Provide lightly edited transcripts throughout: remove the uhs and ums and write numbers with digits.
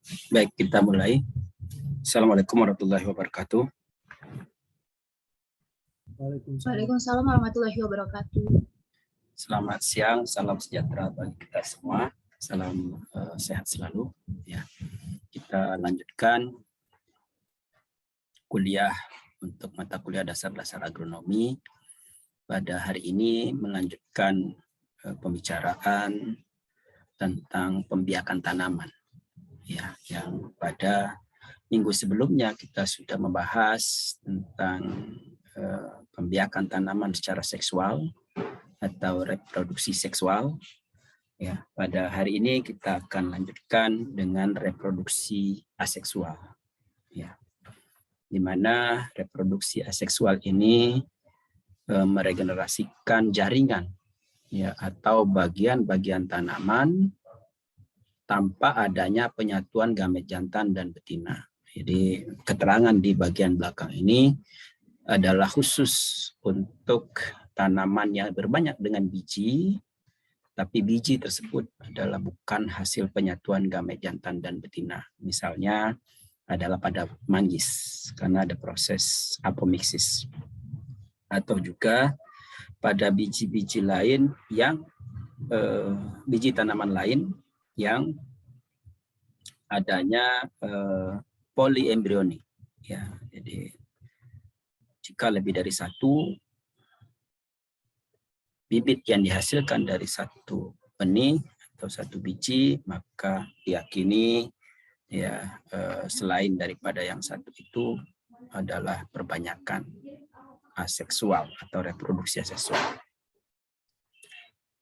Baik, kita mulai. Assalamualaikum warahmatullahi wabarakatuh. Waalaikumsalam warahmatullahi wabarakatuh. Selamat siang, salam sejahtera bagi kita semua. Salam sehat selalu. Ya, kita lanjutkan kuliah untuk mata kuliah dasar-dasar agronomi. Pada hari ini melanjutkan pembicaraan tentang pembiakan tanaman. Ya, yang pada minggu sebelumnya kita sudah membahas tentang pembiakan tanaman secara seksual atau reproduksi seksual. Ya, pada hari ini kita akan lanjutkan dengan reproduksi aseksual. Ya, di mana reproduksi aseksual ini meregenerasikan jaringan, ya, atau bagian-bagian tanaman tanpa adanya penyatuan gamet jantan dan betina. Jadi keterangan di bagian belakang ini adalah khusus untuk tanaman yang berbanyak dengan biji, tapi biji tersebut adalah bukan hasil penyatuan gamet jantan dan betina. Misalnya adalah pada manggis, karena ada proses apomiksis. Atau juga pada biji-biji lain yang biji tanaman lain yang adanya polyembryonik. Ya, jadi jika lebih dari satu bibit yang dihasilkan dari satu benih atau satu biji, maka diyakini ya selain daripada yang satu itu adalah perbanyakan aseksual atau reproduksi aseksual.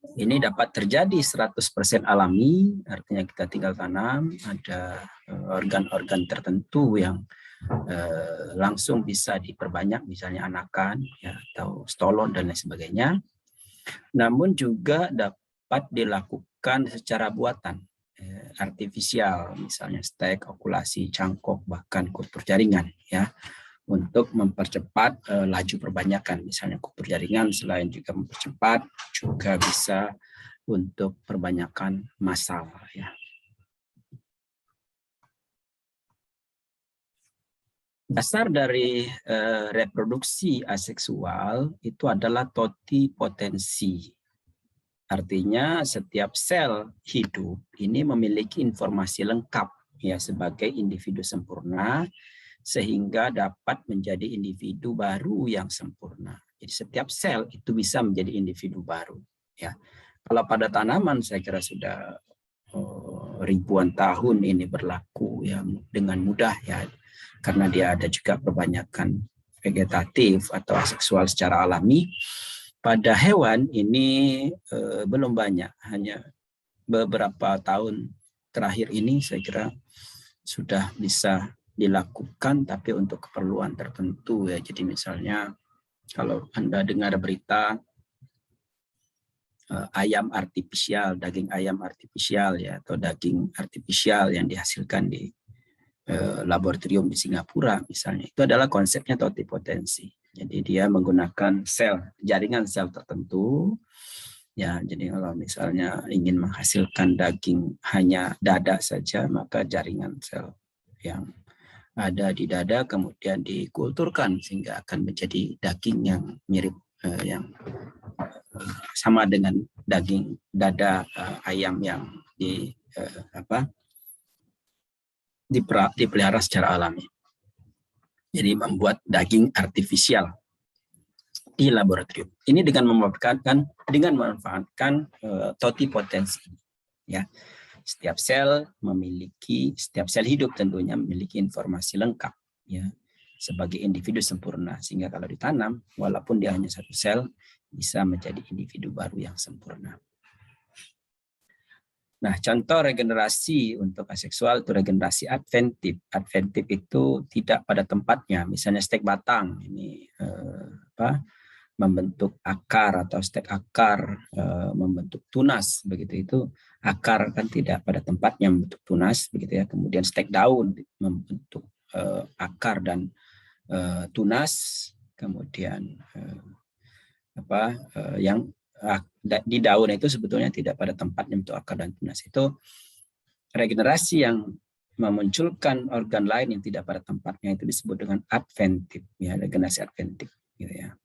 Ini dapat terjadi 100% alami, artinya kita tinggal tanam, ada organ-organ tertentu yang langsung bisa diperbanyak, misalnya anakan, ya, atau stolon dan lain sebagainya. Namun juga dapat dilakukan secara buatan, artifisial, misalnya stek, okulasi, cangkok, bahkan kultur jaringan, ya, untuk mempercepat laju perbanyakan. Misalnya kultur jaringan selain juga mempercepat, juga bisa untuk perbanyakan massal, ya. Dasar dari reproduksi aseksual itu adalah totipotensi. Artinya setiap sel hidup ini memiliki informasi lengkap, ya, sebagai individu sempurna, sehingga dapat menjadi individu baru yang sempurna. Jadi setiap sel itu bisa menjadi individu baru. Ya, kalau pada tanaman saya kira sudah ribuan tahun ini berlaku, ya, dengan mudah, ya, karena dia ada juga perbanyakan vegetatif atau aseksual secara alami. Pada hewan ini belum banyak, hanya beberapa tahun terakhir ini saya kira sudah bisa dilakukan, tapi untuk keperluan tertentu, ya. Jadi misalnya kalau Anda dengar berita ayam artifisial, daging ayam artifisial, ya, atau daging artifisial yang dihasilkan di laboratorium di Singapura misalnya, itu adalah konsepnya totipotensi. Jadi dia menggunakan sel, jaringan sel tertentu, ya. Jadi kalau misalnya ingin menghasilkan daging hanya dada saja, maka jaringan sel yang ada di dada kemudian dikulturkan sehingga akan menjadi daging yang mirip yang sama dengan daging dada ayam yang dipelihara secara alami. Jadi membuat daging artifisial di laboratorium. Ini dengan memanfaatkan totipotensi, ya. Setiap sel hidup tentunya memiliki informasi lengkap, ya, sebagai individu sempurna, sehingga kalau ditanam walaupun dia hanya satu sel bisa menjadi individu baru yang sempurna. Nah, contoh regenerasi untuk aseksual itu regenerasi adventif. Adventif itu tidak pada tempatnya, misalnya stek batang ini membentuk akar, atau stek akar membentuk tunas, begitu. Itu akar kan tidak pada tempatnya membentuk tunas, begitu, ya. Kemudian stek daun membentuk akar dan tunas, kemudian yang di daun itu sebetulnya tidak pada tempatnya untuk akar dan tunas. Itu regenerasi yang memunculkan organ lain yang tidak pada tempatnya itu disebut dengan adventif, ya, regenerasi adventif, gitu ya.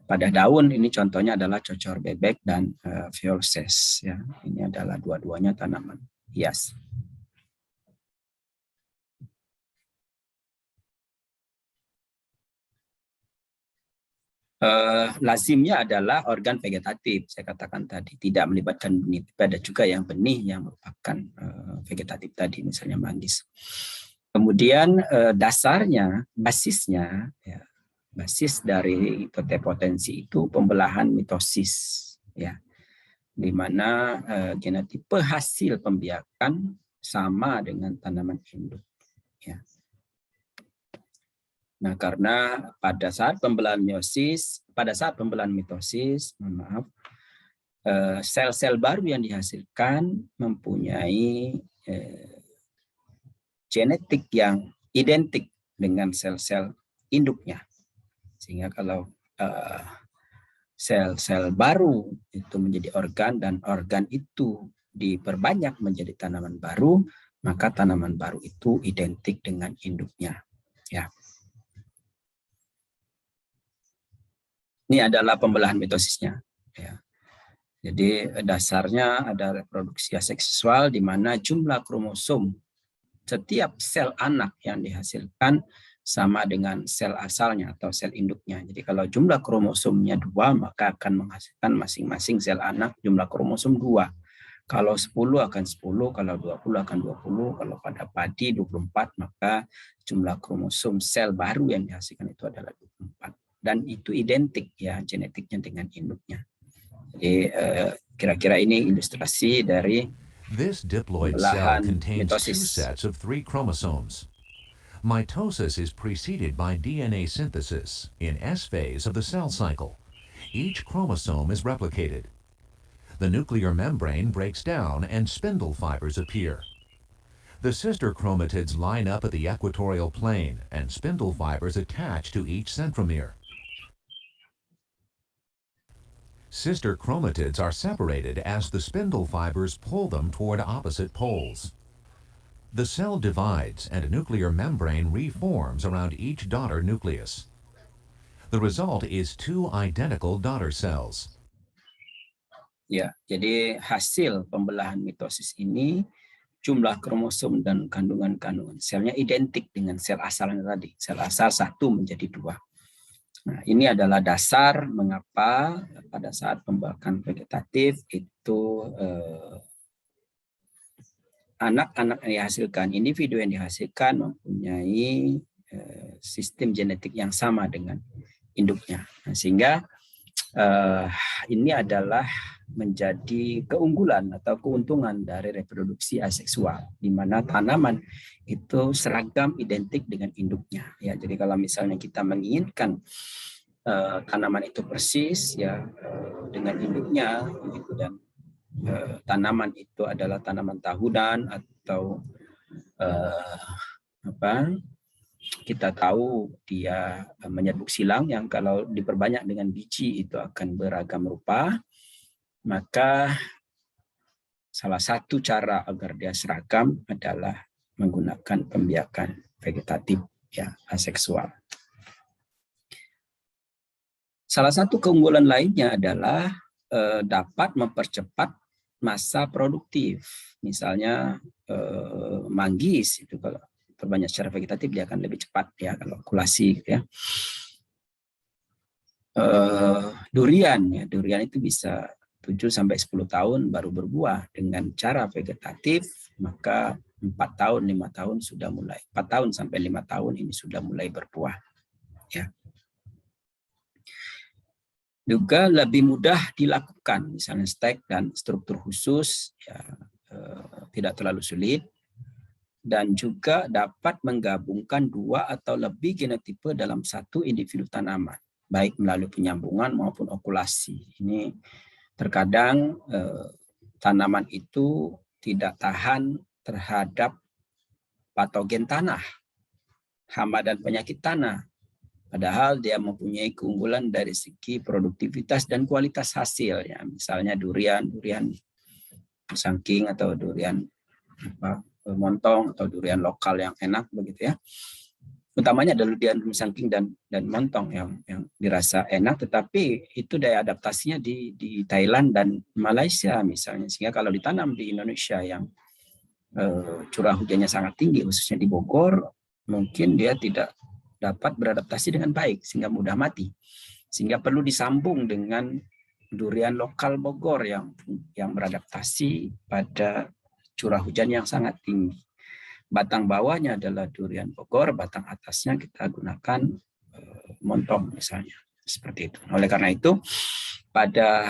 Pada daun ini contohnya adalah cocor bebek dan violses, ya. Ini adalah dua-duanya tanaman hias. Lazimnya adalah organ vegetatif, saya katakan tadi, tidak melibatkan benih, tapi ada juga yang benih yang merupakan vegetatif tadi, misalnya manggis. Kemudian dasarnya, basisnya, ya, basis dari totipotensi itu pembelahan mitosis, ya, di mana genotipe hasil pembiakan sama dengan tanaman induk, ya. Nah, karena pada saat pembelahan mitosis, sel-sel baru yang dihasilkan mempunyai genetik yang identik dengan sel-sel induknya. Sehingga kalau sel-sel baru itu menjadi organ dan organ itu diperbanyak menjadi tanaman baru, maka tanaman baru itu identik dengan induknya, ya. Ini adalah pembelahan mitosisnya, ya. Jadi dasarnya ada reproduksi aseksual di mana jumlah kromosom setiap sel anak yang dihasilkan sama dengan sel asalnya atau sel induknya. Jadi kalau jumlah kromosomnya 2, maka akan menghasilkan masing-masing sel anak jumlah kromosom 2. Kalau 10 akan 10, kalau 20 akan 20, kalau pada padi 24, maka jumlah kromosom sel baru yang dihasilkan itu adalah 24. Dan itu identik, ya, genetiknya dengan induknya. Jadi kira-kira ini ilustrasi dari This diploid cell contains 2 sets of 3 chromosomes. Mitosis is preceded by DNA synthesis in S phase of the cell cycle. Each chromosome is replicated. The nuclear membrane breaks down and spindle fibers appear. The sister chromatids line up at the equatorial plane and spindle fibers attach to each centromere. Sister chromatids are separated as the spindle fibers pull them toward opposite poles. The cell divides and a nuclear membrane reforms around each daughter nucleus. The result is 2 identical daughter cells. Ya, jadi hasil pembelahan mitosis ini jumlah kromosom dan kandungan-kandungan selnya identik dengan sel asalnya tadi. Sel asal 1 menjadi 2. Nah, ini adalah dasar mengapa pada saat pembuahan vegetatif itu anak-anak yang dihasilkan, individu yang dihasilkan mempunyai sistem genetik yang sama dengan induknya. Nah, sehingga ini adalah menjadi keunggulan atau keuntungan dari reproduksi aseksual, di mana tanaman itu seragam identik dengan induknya. Ya, jadi kalau misalnya kita menginginkan tanaman itu persis, ya, dengan induknya, gitu, dan tanaman itu adalah tanaman tahunan atau kita tahu dia menyerbuka silang yang kalau diperbanyak dengan biji itu akan beragam rupa, maka salah satu cara agar dia seragam adalah menggunakan pembiakan vegetatif, ya, aseksual. Salah satu keunggulan lainnya adalah dapat mempercepat masa produktif. Misalnya manggis itu kalau terbanyak secara vegetatif dia akan lebih cepat, ya, kalau okulasi, gitu ya. Durian, ya, durian itu bisa 7-10 tahun baru berbuah. Dengan cara vegetatif maka 4 tahun 5 tahun sudah mulai, 4 tahun sampai 5 tahun ini sudah mulai berbuah, ya. Juga lebih mudah dilakukan, misalnya stek dan struktur khusus, ya, tidak terlalu sulit, dan juga dapat menggabungkan 2 atau lebih genotipe dalam satu individu tanaman, baik melalui penyambungan maupun okulasi. Ini terkadang tanaman itu tidak tahan terhadap patogen tanah, hama dan penyakit tanah. Padahal dia mempunyai keunggulan dari segi produktivitas dan kualitas hasil. Ya, misalnya durian musangking atau durian montong atau durian lokal yang enak begitu ya. Utamanya adalah durian Sangking dan montong yang dirasa enak, tetapi itu daya adaptasinya di Thailand dan Malaysia misalnya, sehingga kalau ditanam di Indonesia yang curah hujannya sangat tinggi, khususnya di Bogor, mungkin dia tidak dapat beradaptasi dengan baik sehingga mudah mati. Sehingga perlu disambung dengan durian lokal Bogor yang beradaptasi pada curah hujan yang sangat tinggi. Batang bawahnya adalah durian Bogor, batang atasnya kita gunakan montong misalnya, seperti itu. Oleh karena itu, pada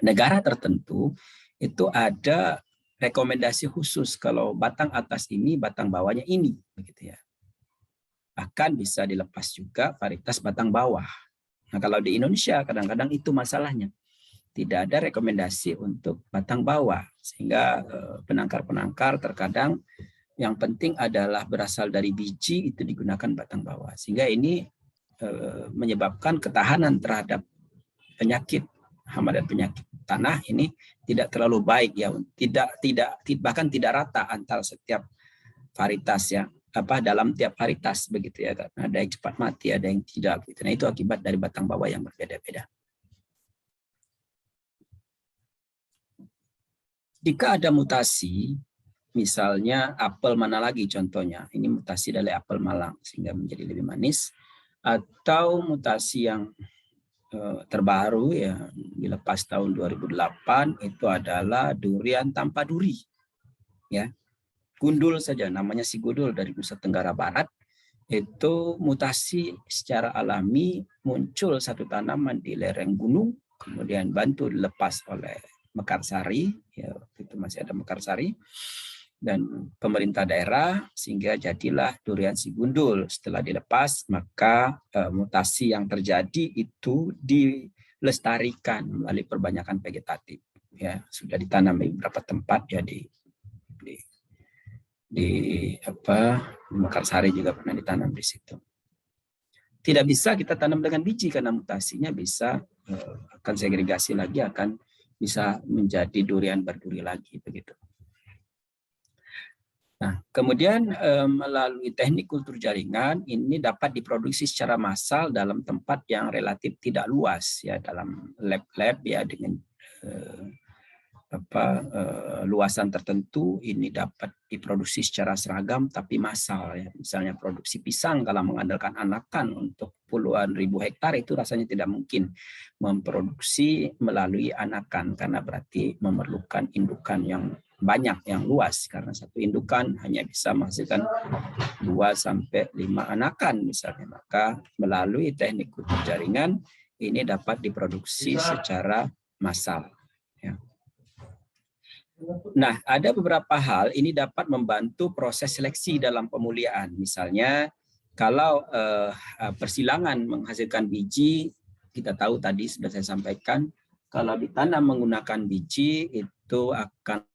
negara tertentu itu ada rekomendasi khusus kalau batang atas ini, batang bawahnya ini, begitu ya. Bahkan bisa dilepas juga varietas batang bawah. Nah, kalau di Indonesia kadang-kadang itu masalahnya. Tidak ada rekomendasi untuk batang bawah, sehingga penangkar-penangkar terkadang yang penting adalah berasal dari biji itu digunakan batang bawah, sehingga ini menyebabkan ketahanan terhadap penyakit, hama dan penyakit tanah ini tidak terlalu baik ya, bahkan tidak rata antara setiap varietas ya, dalam tiap varietas begitu ya, karena ada yang cepat mati, ada yang tidak gitu. Nah, itu akibat dari batang bawah yang berbeda-beda. Jika ada mutasi, misalnya apel mana lagi contohnya, ini mutasi dari apel Malang sehingga menjadi lebih manis, atau mutasi yang terbaru ya dilepas tahun 2008 itu adalah durian tanpa duri, ya, gundul saja, namanya si gundul dari Nusa Tenggara Barat. Itu mutasi secara alami, muncul satu tanaman di lereng gunung, kemudian bantu dilepas oleh Mekarsari, ya, itu masih ada Mekarsari, dan pemerintah daerah, sehingga jadilah durian si gundul. Setelah dilepas, maka mutasi yang terjadi itu dilestarikan melalui perbanyakan vegetatif. Ya, sudah ditanam di beberapa tempat ya, di Mekarsari juga pernah ditanam di situ. Tidak bisa kita tanam dengan biji karena mutasinya bisa akan segregasi lagi, akan bisa menjadi durian berduri lagi begitu. Nah, kemudian melalui teknik kultur jaringan ini dapat diproduksi secara massal dalam tempat yang relatif tidak luas ya, dalam lab-lab ya, dengan luasan tertentu ini dapat diproduksi secara seragam tapi massal ya. Misalnya produksi pisang kalau mengandalkan anakan untuk puluhan ribu hektar itu rasanya tidak mungkin memproduksi melalui anakan, karena berarti memerlukan indukan yang banyak, yang luas, karena satu indukan hanya bisa menghasilkan 2-5 anakan misalnya. Maka melalui teknik kultur jaringan ini dapat diproduksi secara massal ya. Nah, ada beberapa hal ini dapat membantu proses seleksi dalam pemuliaan. Misalnya, kalau persilangan menghasilkan biji, kita tahu tadi sudah saya sampaikan, kalau ditanam menggunakan biji itu akan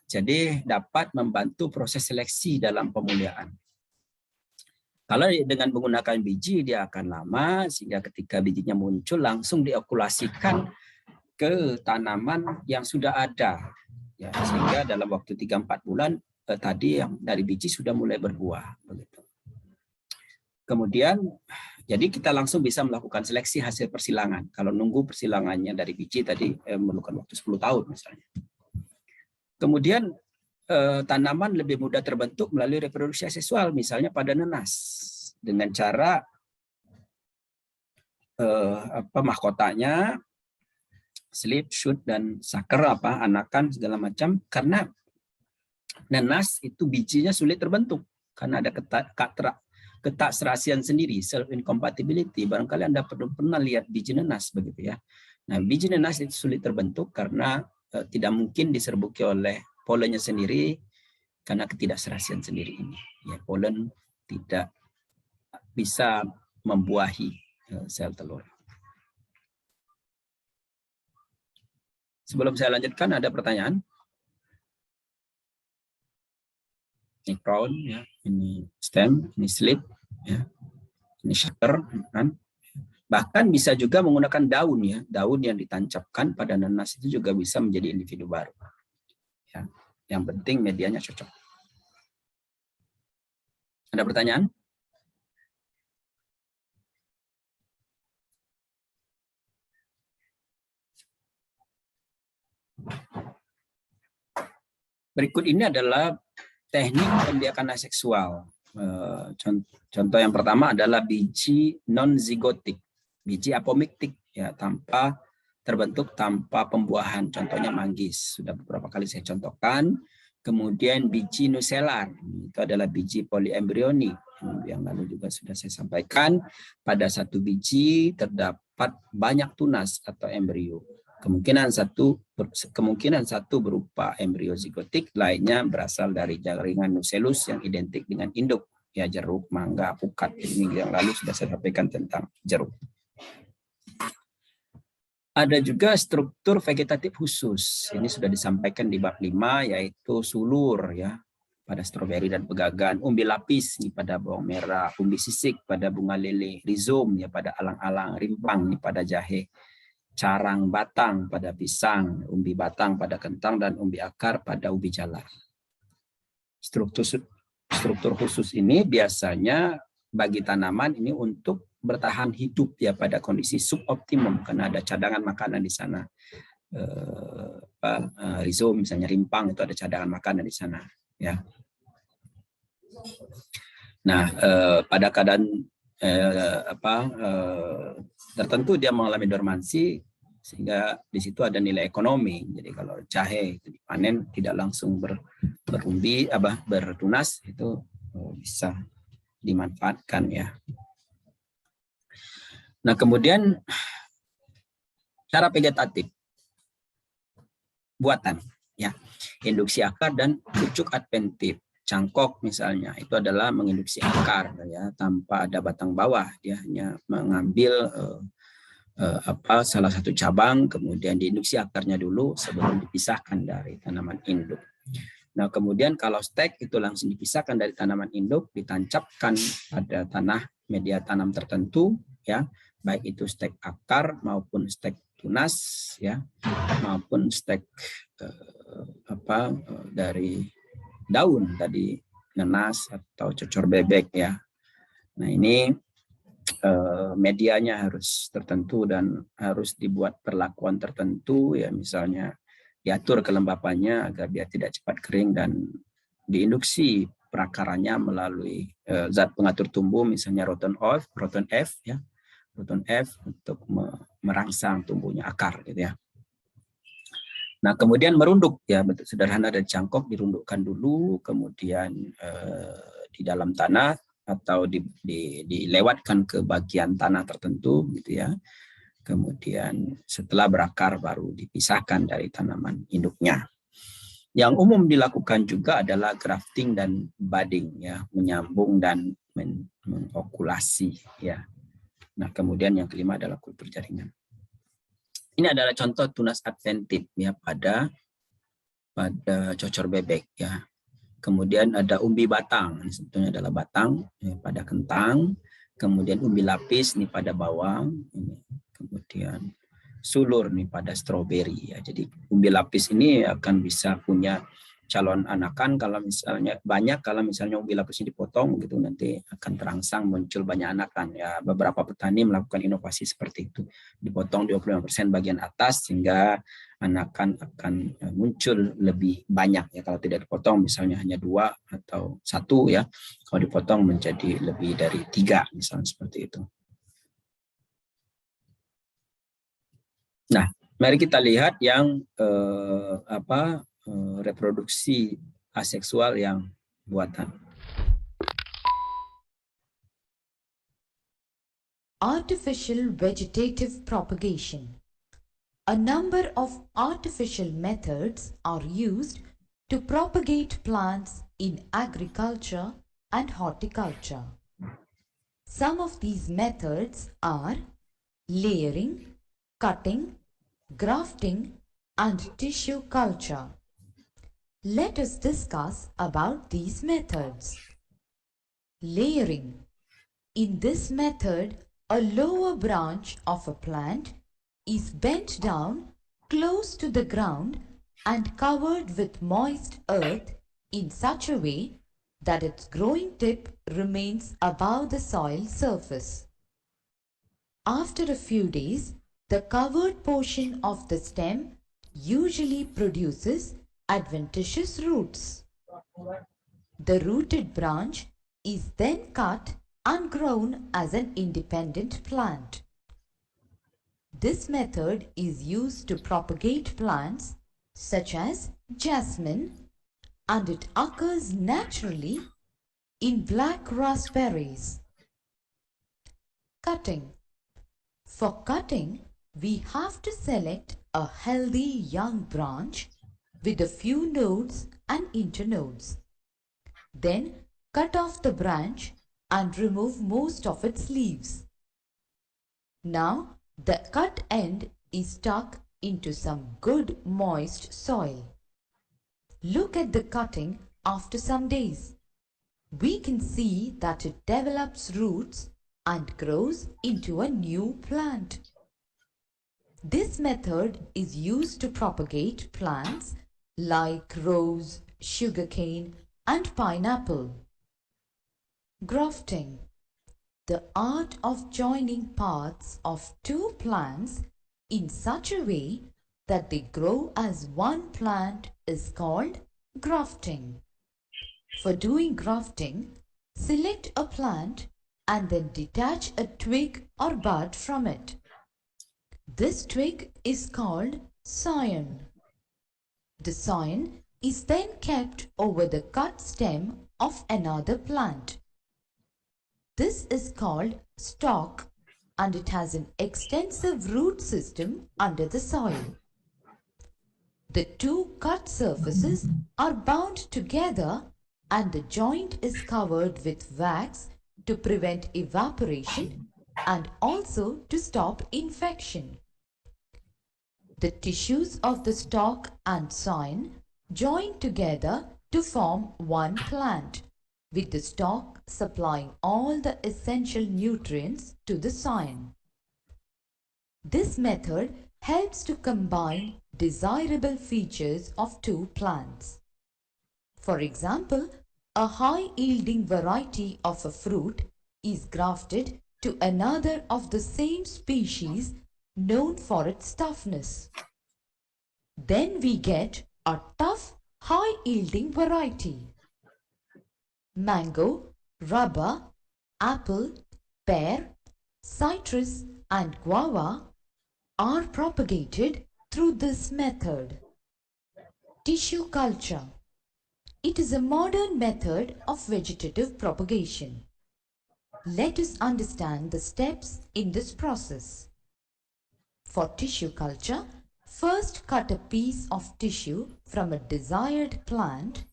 jadi dapat membantu proses seleksi dalam pemuliaan. Kalau dengan menggunakan biji dia akan lama, sehingga ketika bijinya muncul langsung diokulasikan ke tanaman yang sudah ada. Ya, sehingga dalam waktu 3-4 bulan tadi yang dari biji sudah mulai berbuah. Begitu. Kemudian jadi kita langsung bisa melakukan seleksi hasil persilangan. Kalau nunggu persilangannya dari biji tadi memerlukan waktu 10 tahun misalnya. Kemudian tanaman lebih mudah terbentuk melalui reproduksi seksual, misalnya pada nenas, dengan cara mahkotanya slip, shoot, dan saker, anakan segala macam, karena nenas itu bijinya sulit terbentuk karena ada ketak serasian sendiri, self incompatibility. Barangkali Anda pernah lihat biji nenas begitu ya. Nah, biji nenas itu sulit terbentuk karena tidak mungkin diserbuki oleh polennya sendiri karena ketidakserasian sendiri ini. Ya, polen tidak bisa membuahi sel telur. Sebelum saya lanjutkan, ada pertanyaan? Ini crown, ya, ini stem, ini slit, ya, ini shutter, kan. Bahkan bisa juga menggunakan daun, ya, daun yang ditancapkan pada nanas itu juga bisa menjadi individu baru. Ya. Yang penting medianya cocok. Ada pertanyaan? Berikut ini adalah teknik pembiakan aseksual. Contoh yang pertama adalah biji non-zigotik, biji apomiktik, ya, terbentuk tanpa pembuahan. Contohnya manggis, sudah beberapa kali saya contohkan. Kemudian biji nuselar, itu adalah biji poliembrionik, yang lalu juga sudah saya sampaikan. Pada satu biji terdapat banyak tunas atau embrio. Kemungkinan satu berupa embrio zigotik, lainnya berasal dari jaringan nucellus yang identik dengan induk, ya, jeruk, mangga, pukat. Ini yang lalu sudah saya sampaikan tentang jeruk. Ada juga struktur vegetatif khusus. Ini sudah disampaikan di bab 5, yaitu sulur, ya, pada stroberi dan pegagan, umbi lapis nih pada bawang merah, umbi sisik pada bunga lele, rizom, ya, pada alang-alang, rimpang nih pada jahe, carang batang pada pisang, umbi batang pada kentang, dan umbi akar pada ubi jalar. Struktur khusus ini biasanya bagi tanaman ini untuk bertahan hidup, ya, pada kondisi suboptimum karena ada cadangan makanan di sana. Rizom misalnya, rimpang itu ada cadangan makanan di sana, ya. Nah, pada keadaan tertentu dia mengalami dormansi, sehingga di situ ada nilai ekonomi. Jadi kalau jahe itu dipanen tidak langsung bertunas, itu bisa dimanfaatkan, ya. Nah, kemudian cara vegetatif buatan, ya, induksi akar dan pucuk adventif. Cangkok misalnya itu adalah menginduksi akar, ya, tanpa ada batang bawah. Dia hanya mengambil salah satu cabang, kemudian diinduksi akarnya dulu sebelum dipisahkan dari tanaman induk. Nah, kemudian kalau stek itu langsung dipisahkan dari tanaman induk, ditancapkan pada tanah media tanam tertentu, ya, baik itu stek akar maupun stek tunas, ya, maupun stek dari daun tadi, nanas atau cocor bebek, ya. Nah, ini medianya harus tertentu dan harus dibuat perlakuan tertentu, ya, misalnya diatur kelembapannya agar dia tidak cepat kering dan diinduksi perakarannya melalui zat pengatur tumbuh, misalnya roton F, ya, roton F untuk merangsang tumbuhnya akar, gitu, ya. Nah, kemudian merunduk, ya, bentuk sederhana dari cangkok dirundukkan dulu, kemudian di dalam tanah atau dilewatkan ke bagian tanah tertentu, gitu, ya. Kemudian setelah berakar baru dipisahkan dari tanaman induknya. Yang umum dilakukan juga adalah grafting dan budding, ya, menyambung dan mengokulasi, ya. Nah, kemudian yang kelima adalah kultur jaringan. Ini adalah contoh tunas adventif, ya, pada cocor bebek, ya. Kemudian ada umbi batang, ini sebetulnya adalah batang, ya, pada kentang. Kemudian umbi lapis nih pada bawang, ini. Kemudian sulur nih pada stroberi, ya. Jadi umbi lapis ini akan bisa punya calon anakan kalau misalnya banyak, kalau misalnya umbi lapisnya dipotong, gitu, nanti akan terangsang muncul banyak anakan, ya. Beberapa petani melakukan inovasi seperti itu, dipotong 25% bagian atas sehingga anakan akan muncul lebih banyak, ya. Kalau tidak dipotong misalnya hanya 2 atau 1, ya. Kalau dipotong menjadi lebih dari 3, misalnya seperti itu. Nah, mari kita lihat yang reproduksi aseksual yang buatan. Artificial vegetative propagation. A number of artificial methods are used to propagate plants in agriculture and horticulture. Some of these methods are layering, cutting, grafting, and tissue culture. Let us discuss about these methods. Layering. In this method, a lower branch of a plant is bent down close to the ground and covered with moist earth in such a way that its growing tip remains above the soil surface. After a few days, the covered portion of the stem usually produces adventitious roots. The rooted branch is then cut and grown as an independent plant. This method is used to propagate plants such as jasmine, and it occurs naturally in black raspberries. Cutting. For cutting, we have to select a healthy young branch with a few nodes and internodes. Then cut off the branch and remove most of its leaves. Now the cut end is stuck into some good moist soil. Look at the cutting after some days. We can see that it develops roots and grows into a new plant. This method is used to propagate plants like rose, sugarcane, and pineapple. Grafting. The art of joining parts of two plants in such a way that they grow as one plant is called grafting. For doing grafting, select a plant and then detach a twig or bud from it. This twig is called scion. The scion is then kept over the cut stem of another plant. This is called stalk, and it has an extensive root system under the soil. The two cut surfaces are bound together and the joint is covered with wax to prevent evaporation and also to stop infection. The tissues of the stalk and scion join together to form one plant, with the stalk supplying all the essential nutrients to the scion. This method helps to combine desirable features of two plants. For example, a high-yielding variety of a fruit is grafted to another of the same species known for its toughness. Then we get a tough, high-yielding variety. Mango, rubber, apple, pear, citrus, and guava are propagated through this method. Tissue culture. It is a modern method of vegetative propagation. Let us understand the steps in this process. For tissue culture, first cut a piece of tissue from a desired plant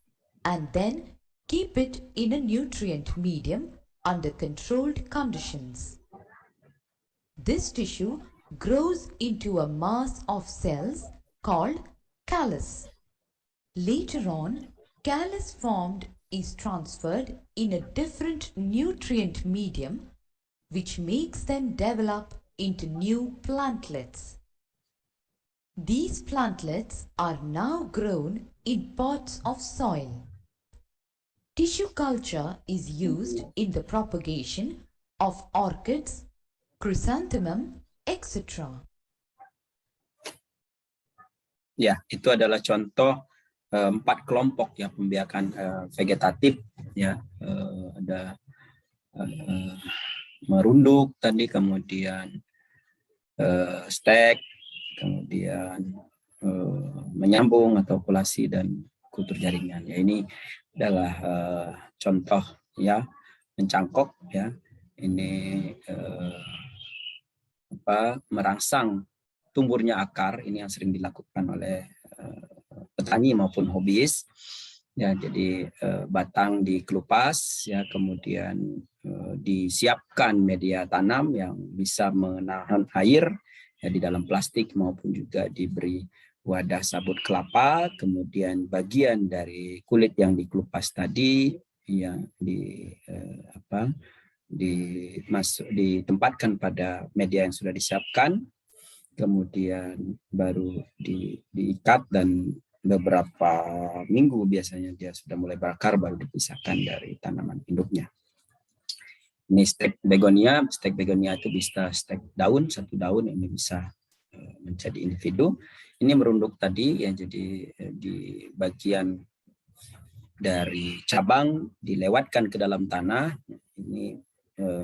and then keep it in a nutrient medium under controlled conditions. This tissue grows into a mass of cells called callus. Later on, callus formed is transferred in a different nutrient medium, which makes them develop into new plantlets. These plantlets are now grown in pots of soil. Tissue culture is used in the propagation of orchids, chrysanthemum, etc. Ya, itu adalah contoh 4 kelompok ya pembiakan vegetatif ya, ada merunduk tadi, kemudian stek, kemudian menyambung atau kulasi dan kultur jaringan. Ya, ini adalah contoh ya mencangkok ya. Ini merangsang tumburnya akar, ini yang sering dilakukan oleh petani maupun hobis ya. Jadi batang dikelupas ya, kemudian disiapkan media tanam yang bisa menahan air ya di dalam plastik, maupun juga diberi wadah sabut kelapa, kemudian bagian dari kulit yang dikelupas tadi yang ditempatkan pada media yang sudah disiapkan, kemudian baru diikat dan beberapa minggu biasanya dia sudah mulai berakar baru dipisahkan dari tanaman induknya. Ini stek begonia itu bisa stek daun, satu daun ini bisa menjadi individu. Ini merunduk tadi ya, jadi di bagian dari cabang dilewatkan ke dalam tanah, ini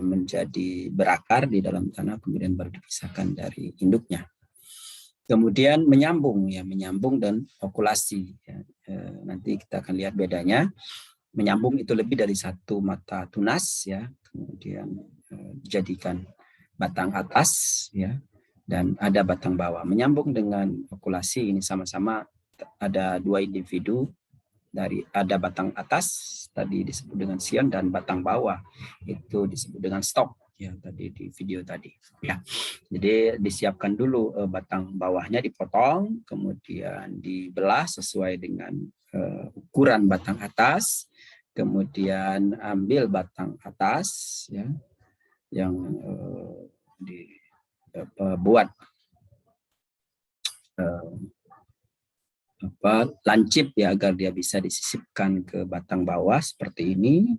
menjadi berakar di dalam tanah, kemudian baru dipisahkan dari induknya. Kemudian menyambung dan okulasi. Ya. Nanti kita akan lihat bedanya. Menyambung itu lebih dari satu mata tunas, ya, kemudian dijadikan batang atas, ya, dan ada batang bawah. Menyambung dengan okulasi ini sama-sama ada dua individu, ada batang atas tadi disebut dengan sion dan batang bawah itu disebut dengan stalk, ya, tadi di video tadi, ya. Jadi disiapkan dulu batang bawahnya dipotong, kemudian dibelah sesuai dengan ukuran batang atas, kemudian ambil batang atas, ya, yang dibuat lancip, ya, agar dia bisa disisipkan ke batang bawah seperti ini,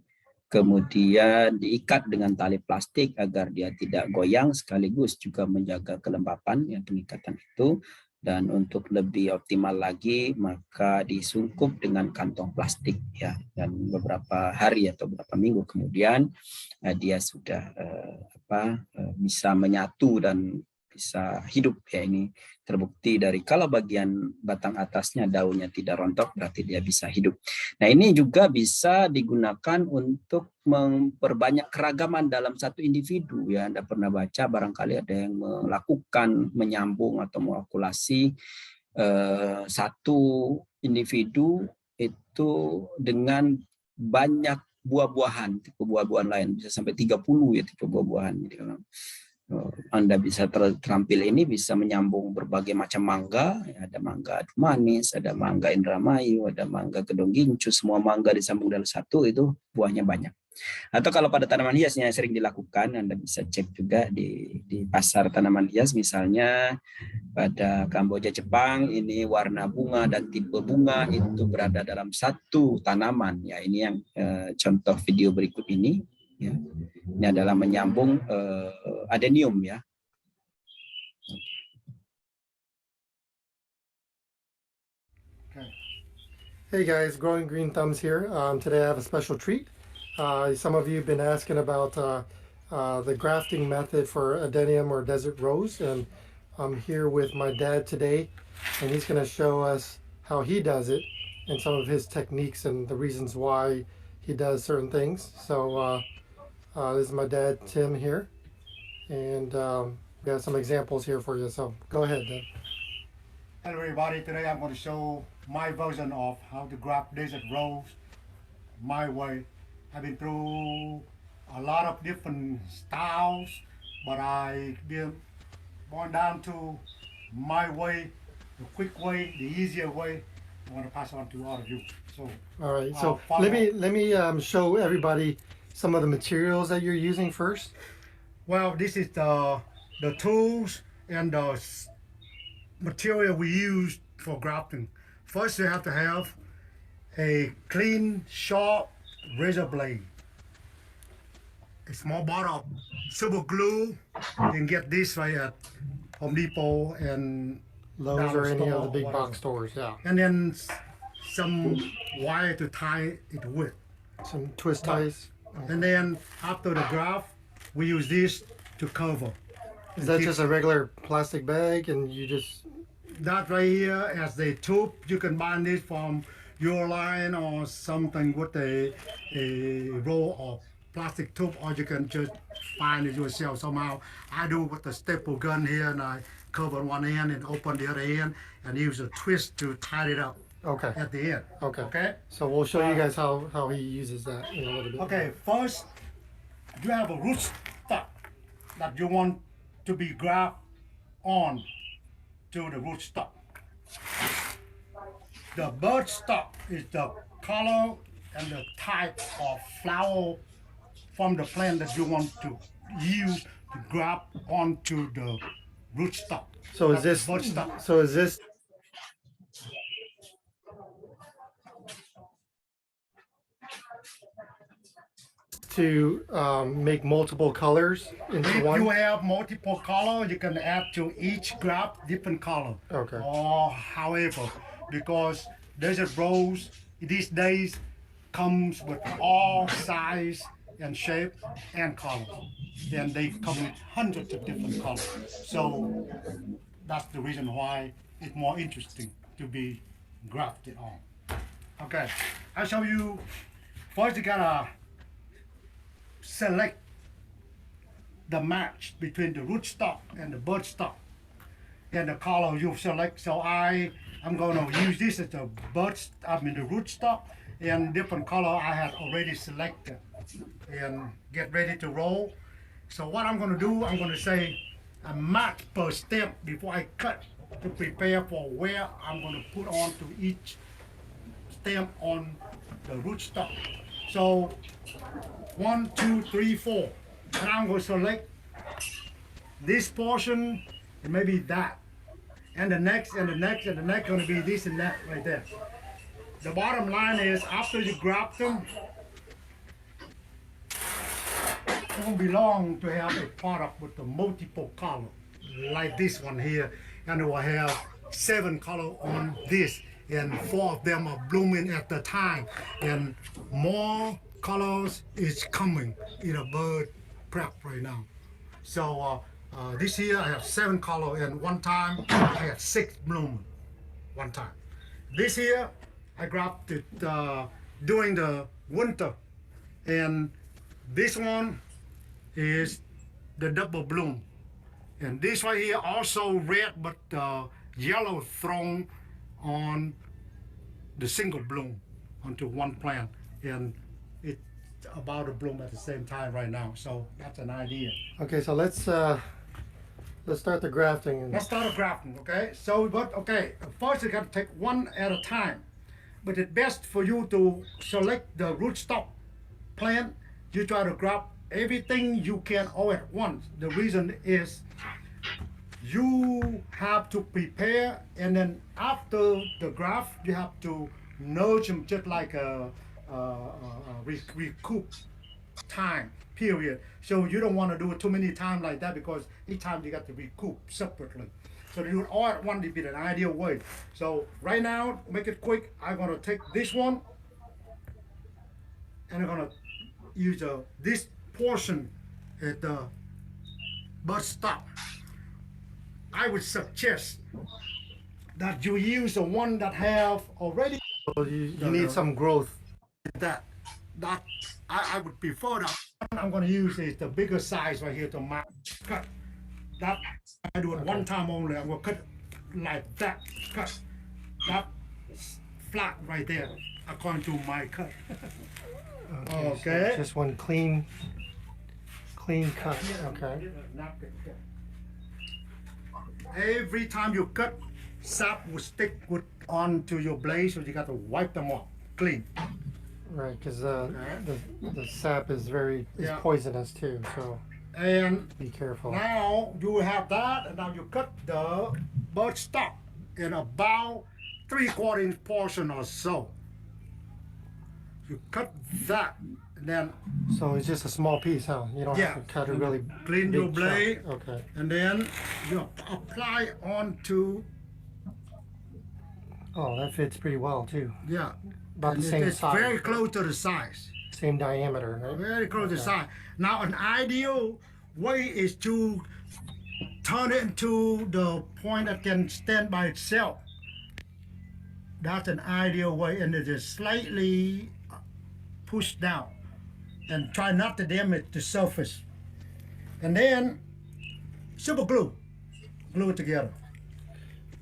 kemudian diikat dengan tali plastik agar dia tidak goyang, sekaligus juga menjaga kelembapan yang pengikatan itu. Dan untuk lebih optimal lagi maka disungkup dengan kantong plastik, ya, dan beberapa hari atau beberapa minggu kemudian dia sudah bisa menyatu dan bisa hidup, ya. Ini terbukti dari kalau bagian batang atasnya daunnya tidak rontok, berarti dia bisa hidup. Nah, ini juga bisa digunakan untuk memperbanyak keragaman dalam satu individu, ya. Anda pernah baca barangkali ada yang melakukan menyambung atau mengokulasi satu individu itu dengan banyak buah-buahan, tipe buah-buahan lain bisa sampai 30, ya, tipe buah-buahan. Jadi kalau Anda bisa terampil ini bisa menyambung berbagai macam mangga, ya, ada mangga adu manis, ada mangga Indramayu, ada mangga Kedong Gincu, semua mangga disambung dalam satu, itu buahnya banyak. Atau kalau pada tanaman hiasnya sering dilakukan, Anda bisa cek juga di pasar tanaman hias, misalnya pada Kamboja Jepang, ini warna bunga dan tipe bunga itu berada dalam satu tanaman, ya. Ini yang contoh video berikut ini, ya. Ini adalah menyambung adenium, ya. Hey guys, Growing Green Thumbs here. Today I have a special treat. Some of you have been asking about the grafting method for adenium or desert rose, and I'm here with my dad today, and he's going to show us how he does it and some of his techniques and the reasons why he does certain things. So this is my dad, Tim, here, and we have some examples here for you. So go ahead, Dad. Hello everybody, today I'm going to show my version of how to graft desert rose my way. I've been through a lot of different styles, but I did going down to my way, the quick way, the easier way. I want to pass on to all of you. So all right, so let me show everybody some of the materials that you're using first. Well, this is the tools and the material we use for grafting. First, you have to have a clean, sharp razor blade, a small bottle of super glue. You can get this right at Home Depot and Lowe's or any of the big box stores, yeah. And then some wire to tie it with. Some twist ties. And then after the graft, we use this to cover. Is that just a regular plastic bag and you just... That right here as the tube, you can buy this from your line or something with a roll of plastic tube, or you can just find it yourself somehow. I do with the staple gun here, and I cover one end and open the other end and use a twist to tie it up. Okay. At the end. Okay. Okay. So we'll show you guys how he uses that in a little bit. Okay. First, you have a root stock that you want to be grafted on to the root stock. the bird stock is the color and the type of flower from the plant that you want to use to grab onto the rootstock. So is this bird stock? so is this to make multiple colors into If one? you have multiple color, you can add to each graft different color. Okay. Or however, because desert rose these days comes with all size and shape and color. And they come with hundreds of different colors. So that's the reason why it's more interesting to be grafted on. Okay, I'll show you. First you gotta select the match between the rootstock and the bird stock and the color you select. So I'm gonna use this as the the rootstock, and different color I had already selected, and get ready to roll. So what I'm gonna do, I'm gonna say a match per stem before I cut to prepare for where I'm gonna put on to each stem on the rootstock. So 1, 2, 3, 4. And I'm going to select this portion and maybe that. And the next and the next and the next going to be this and that right there. The bottom line is after you grab them, it won't be long to have a product with the multiple color like this one here. And it will have 7 color on this. And 4 of them are blooming at the time. And more colors is coming in a bird prep right now. So this year I have 7 color, and one time I had 6 bloom one time. This year I grabbed it during the winter, and this one is the double bloom. And this right here also red but yellow thrown on the single bloom onto one plant, and it's about to bloom at the same time right now. So that's an idea. Okay, so let's start the grafting. Let's start grafting, okay? So, first you got to take one at a time. But it's best for you to select the rootstock plant. You try to grab everything you can all at once. The reason is you have to prepare, and then after the graft, you have to nurture them just like a recoup time period. So you don't want to do it too many times like that, because each time you got to recoup separately. So you do it all at once to be an ideal way. So right now, make it quick. I'm gonna take this one, and I'm gonna use this portion at the butt stop. I would suggest that you use the one that have already. So you need some growth. That I would prefer that. I'm going to use is the bigger size right here to cut. That I do it one time only. I'm going to cut like that. Cut that flat right there according to my cut. Okay. So just one clean cut. Okay. Every time you cut, sap will stick onto your blade, so you got to wipe them off clean. Right, because the sap is poisonous too. So and be careful. Now you have that, and now you cut the bird stock in about 3/4 inch portion or so. You cut that, and then. So it's just a small piece, huh? You don't have to cut it really. Clean your blade. Chunk. Okay. And then you apply onto. Oh, that fits pretty well too. Yeah. About the same it's size. very close to the size. Same diameter, right? Very close to the size. Now, an ideal way is to turn it into the point that can stand by itself. That's an ideal way, and it is slightly pushed down, and try not to damage the surface. And then super glue it together.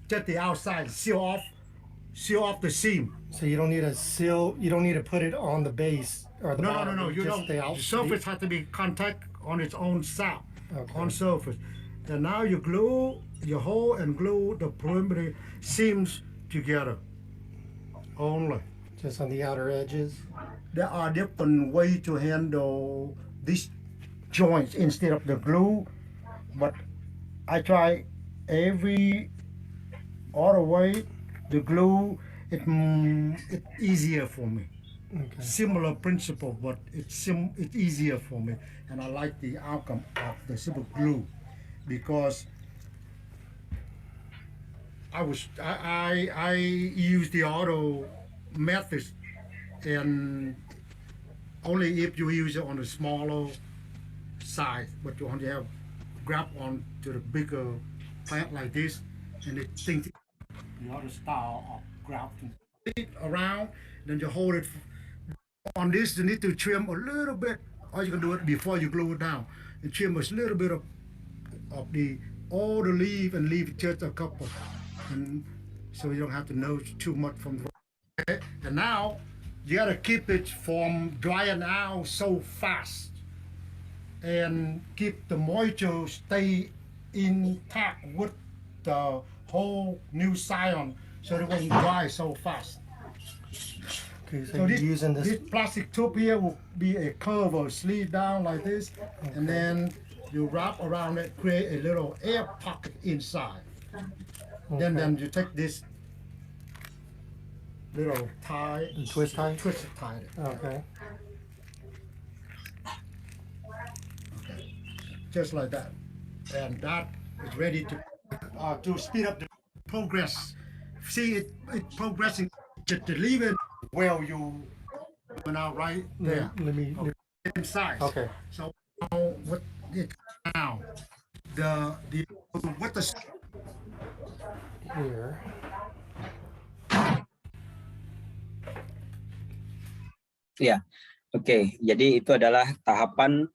Just the outside, seal off the seam. So you don't need a seal. You don't need to put it on the base or the bottom. No. You just don't. The surface has to be contact on its own sap, Okay. on surface. And now you glue you hold and glue the perimeter seams together only. Just on the outer edges. There are different ways to handle these joints instead of the glue, but I try every other way. The glue, it's easier for me. Okay. Similar principle, but it's easier for me, and I like the outcome of the simple glue because I use the auto method, and only if you use it on a smaller size, but you want to have grab on to the bigger plant like this, and it thinks the other style of grafting around, then you hold it on this. You need to trim a little bit, or you can do it before you glue it down, and trim a little bit of all the leaf and leave just a couple, and so you don't have to know too much from the. And now you gotta keep it from drying out so fast, and keep the moisture stay intact with the whole new scion, so it won't dry so fast. Okay, so So you're this, using this. this plastic tube here will be a curve or sleeve down like this, and then you wrap around it, create a little air pocket inside. Then you take this little tie, And twist tie? twist it, tie it. Okay. Just like that, and that is ready to speed up the progress. See it progressing. To leave it where you now right there Let me. inside. Okay. So what it now the what the Here. Ya, oke. Jadi itu adalah tahapan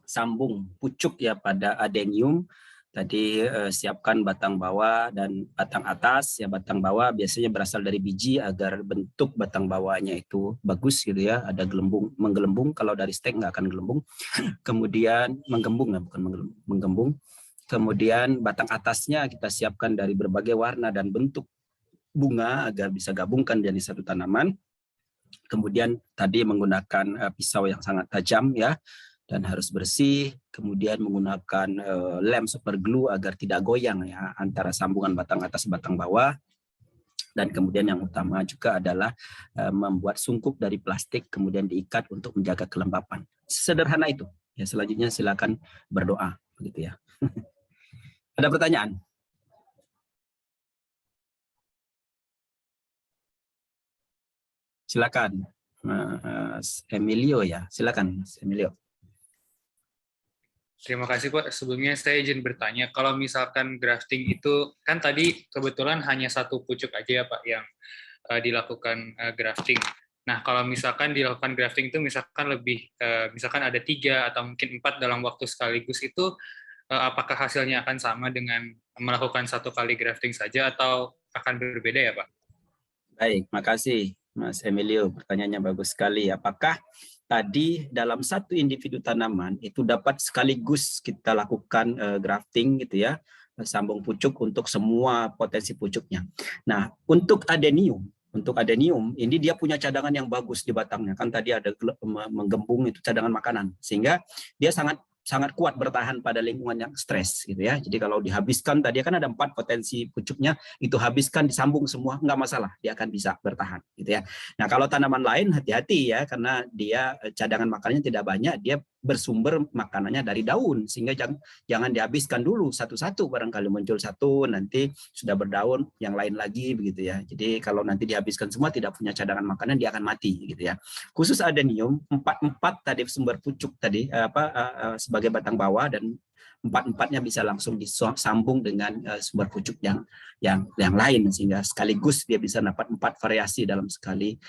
sambung pucuk ya pada adenium. Tadi siapkan batang bawah dan batang atas. Ya, batang bawah biasanya berasal dari biji agar bentuk batang bawahnya itu bagus gitu ya. Ada menggelembung. Kalau dari stek nggak akan gelembung. Kemudian menggembung, bukan menggembung. Kemudian batang atasnya kita siapkan dari berbagai warna dan bentuk bunga agar bisa gabungkan jadi satu tanaman. Kemudian tadi menggunakan pisau yang sangat tajam ya, dan harus bersih. Kemudian menggunakan lem super glue agar tidak goyang ya antara sambungan batang atas batang bawah. Dan kemudian yang utama juga adalah membuat sungkup dari plastik kemudian diikat untuk menjaga kelembapan. Sederhana itu. Ya, selanjutnya silakan berdoa begitu ya. Ada pertanyaan? Silakan, Emilio ya. Silakan, Emilio. Terima kasih Pak. Sebelumnya saya izin bertanya, kalau misalkan grafting itu kan tadi kebetulan hanya satu pucuk aja ya Pak yang dilakukan grafting. Nah kalau misalkan dilakukan grafting itu misalkan misalkan ada 3 atau mungkin 4 dalam waktu sekaligus itu, apakah hasilnya akan sama dengan melakukan satu kali grafting saja atau akan berbeda ya Pak? Baik, makasih Mas Emilio. Pertanyaannya bagus sekali. Apakah tadi dalam satu individu tanaman itu dapat sekaligus kita lakukan grafting gitu ya, sambung pucuk untuk semua potensi pucuknya. Nah, untuk adenium ini dia punya cadangan yang bagus di batangnya. Kan tadi ada menggembung itu cadangan makanan, sehingga dia sangat kuat bertahan pada lingkungan yang stres gitu ya. Jadi kalau dihabiskan tadi kan ada 4 potensi pucuknya, itu habiskan disambung semua nggak masalah, dia akan bisa bertahan gitu ya. Nah kalau tanaman lain hati-hati ya, karena dia cadangan makanannya tidak banyak, dia bersumber makanannya dari daun, sehingga jangan dihabiskan dulu satu-satu, barangkali muncul satu nanti sudah berdaun yang lain lagi begitu ya. Jadi kalau nanti dihabiskan semua tidak punya cadangan makanan, dia akan mati gitu ya. Khusus adenium 4 tadi sumber pucuk tadi sebagai batang bawah, dan 4-4-nya bisa langsung disambung dengan sumber pucuk yang lain, sehingga sekaligus dia bisa dapat 4 variasi dalam sekali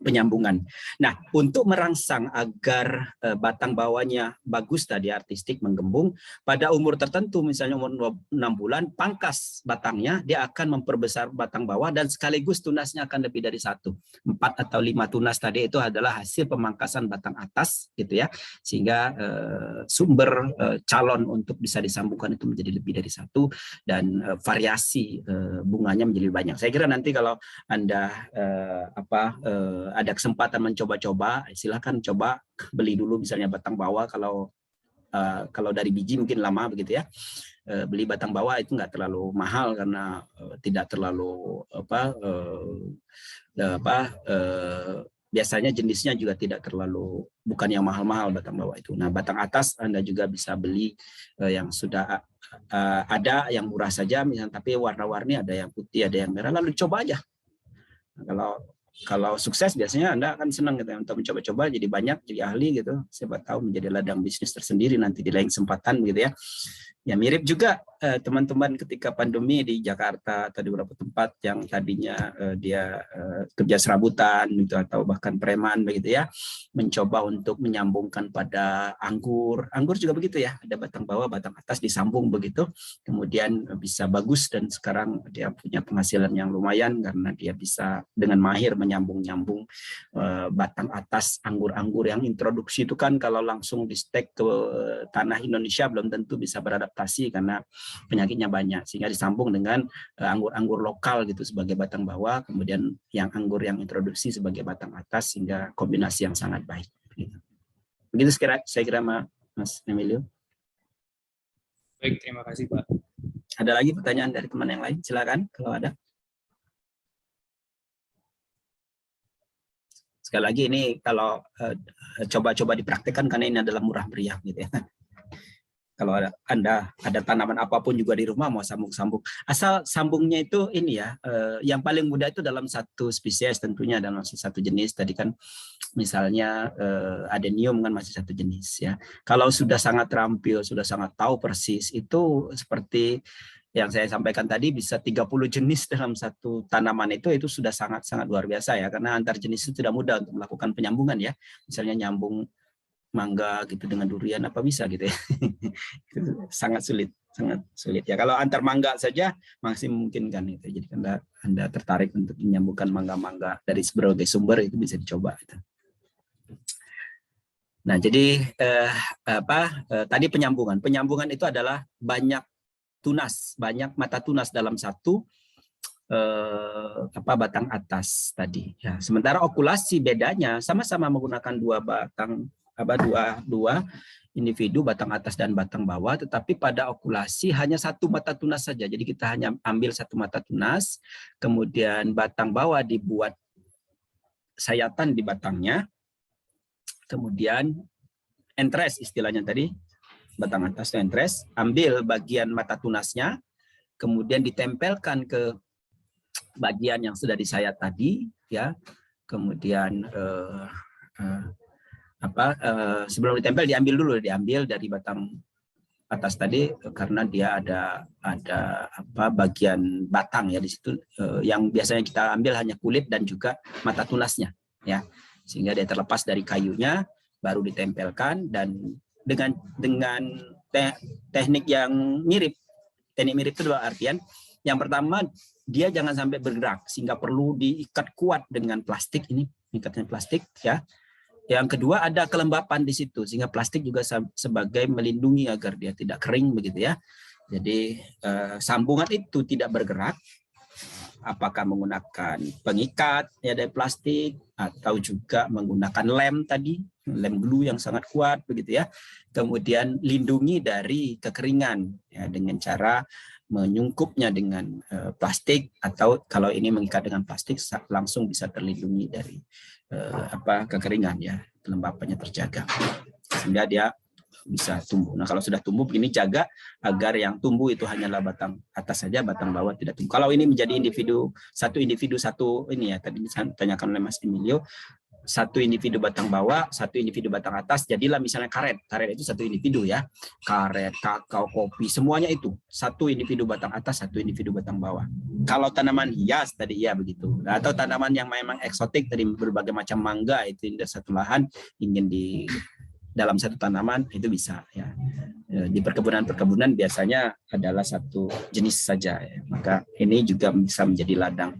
penyambungan. Nah, untuk merangsang agar batang bawahnya bagus tadi artistik menggembung, pada umur tertentu misalnya umur 6 bulan, pangkas batangnya, dia akan memperbesar batang bawah dan sekaligus tunasnya akan lebih dari 1. 4 atau 5 tunas tadi itu adalah hasil pemangkasan batang atas gitu ya. Sehingga sumber calon untuk bisa disambungkan itu menjadi lebih dari 1 dan variasi bunganya menjadi banyak. Saya kira nanti kalau Anda ada kesempatan mencoba-coba, silakan coba beli dulu misalnya batang bawah. Kalau dari biji mungkin lama begitu ya. Beli batang bawah itu nggak terlalu mahal karena tidak terlalu biasanya jenisnya juga tidak terlalu, bukan yang mahal-mahal batang bawah itu. Nah, batang atas Anda juga bisa beli yang sudah ada yang murah saja misalnya, tapi warna-warni, ada yang putih, ada yang merah, lalu coba aja. Nah, kalau sukses biasanya Anda akan senang gitu untuk mencoba-coba, jadi banyak, jadi ahli gitu. Siapa tahu menjadi ladang bisnis tersendiri nanti di lain kesempatan gitu ya. Ya mirip juga teman-teman ketika pandemi di Jakarta atau di beberapa tempat yang tadinya dia kerja serabutan gitu atau bahkan preman begitu ya, mencoba untuk menyambungkan pada anggur. Anggur juga begitu ya, ada batang bawah, batang atas disambung begitu, kemudian bisa bagus dan sekarang dia punya penghasilan yang lumayan karena dia bisa dengan mahir menyambung-nyambung batang atas anggur-anggur yang introduksi itu kan kalau langsung di stek ke tanah Indonesia belum tentu bisa beradaptasi karena penyakitnya banyak, sehingga disambung dengan anggur-anggur lokal gitu sebagai batang bawah, kemudian yang anggur yang introduksi sebagai batang atas, sehingga kombinasi yang sangat baik. Begitu saya kira Mas Emilio. Baik, terima kasih Pak. Ada lagi pertanyaan dari teman yang lain? Silakan kalau ada. Sekali lagi ini kalau coba-coba dipraktikkan karena ini adalah murah meriah gitu ya. Kalau Anda ada tanaman apapun juga di rumah mau sambung-sambung, asal sambungnya itu ini ya, yang paling mudah itu dalam satu spesies tentunya, dalam satu jenis. Tadi kan misalnya adenium kan masih satu jenis ya. Kalau sudah sangat terampil, sudah sangat tahu persis, itu seperti yang saya sampaikan tadi, bisa 30 jenis dalam satu tanaman itu sudah sangat-sangat luar biasa ya, karena antar jenis itu tidak mudah untuk melakukan penyambungan ya. Misalnya nyambung mangga gitu dengan durian apa bisa gitu ya. sangat sulit ya. Kalau antar mangga saja masih mungkin kan itu. Jadi Anda tertarik untuk menyambungkan mangga-mangga dari berbagai sumber, itu bisa dicoba gitu. Nah, jadi tadi penyambungan itu adalah banyak tunas, banyak mata tunas dalam satu batang atas tadi ya. Sementara okulasi bedanya sama-sama menggunakan dua individu, batang atas dan batang bawah, tetapi pada okulasi hanya satu mata tunas saja. Jadi kita hanya ambil satu mata tunas, kemudian batang bawah dibuat sayatan di batangnya, kemudian entres istilahnya tadi, batang atas itu entres, ambil bagian mata tunasnya, kemudian ditempelkan ke bagian yang sudah disayat tadi ya, kemudian sebelum ditempel diambil dari batang atas tadi karena dia ada bagian batang ya di situ, yang biasanya kita ambil hanya kulit dan juga mata tunasnya ya, sehingga dia terlepas dari kayunya baru ditempelkan. Dan dengan teknik yang mirip, itu dua artian. Yang pertama, dia jangan sampai bergerak sehingga perlu diikat kuat dengan plastik, ini ikatnya plastik ya. Yang kedua, ada kelembapan di situ sehingga plastik juga sebagai melindungi agar dia tidak kering begitu ya. Jadi sambungan itu tidak bergerak, apakah menggunakan pengikat ya dari plastik atau juga menggunakan lem tadi, lem glue yang sangat kuat begitu ya. Kemudian lindungi dari kekeringan ya dengan cara menyungkupnya dengan plastik, atau kalau ini mengikat dengan plastik langsung bisa terlindungi dari kekeringan ya, kelembapannya terjaga sehingga dia bisa tumbuh. Nah, kalau sudah tumbuh begini, jaga agar yang tumbuh itu hanyalah batang atas saja, batang bawah tidak tumbuh. Kalau ini menjadi satu individu satu ini ya, tadi ditanyakan oleh Mas Emilio, satu individu batang bawah, satu individu batang atas, jadilah misalnya karet. Karet itu satu individu ya. Karet, kakao, kopi, semuanya itu satu individu batang atas, satu individu batang bawah. Kalau tanaman hias tadi ya begitu. Atau tanaman yang memang eksotik dari berbagai macam mangga itu di satu lahan ingin di dalam satu tanaman itu bisa ya. Di perkebunan biasanya adalah satu jenis saja ya. Maka ini juga bisa menjadi ladang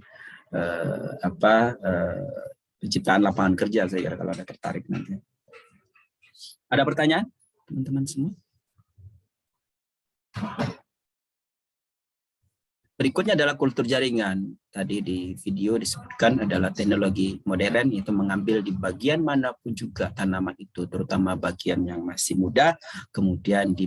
penciptaan lapangan kerja saya kira kalau ada tertarik nanti. Ada pertanyaan teman-teman semua? Berikutnya adalah kultur jaringan. Tadi di video disebutkan adalah teknologi modern, yaitu mengambil di bagian manapun juga tanaman itu, terutama bagian yang masih muda, kemudian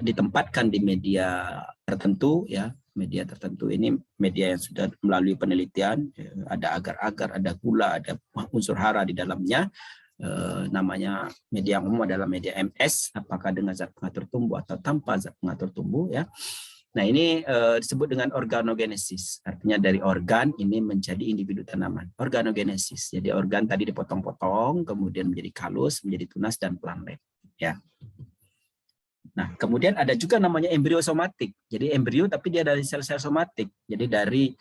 ditempatkan di media tertentu ya. Media tertentu ini media yang sudah melalui penelitian, ada agar-agar, ada gula, ada unsur hara di dalamnya. Namanya media yang umum adalah media MS, apakah dengan zat pengatur tumbuh atau tanpa zat pengatur tumbuh ya. Nah ini disebut dengan organogenesis, artinya dari organ ini menjadi individu tanaman. Organogenesis, jadi organ tadi dipotong-potong, kemudian menjadi kalus, menjadi tunas dan pelamret ya. Nah, kemudian ada juga namanya embrio somatik. Jadi embrio tapi dia dari sel-sel somatik. Jadi dari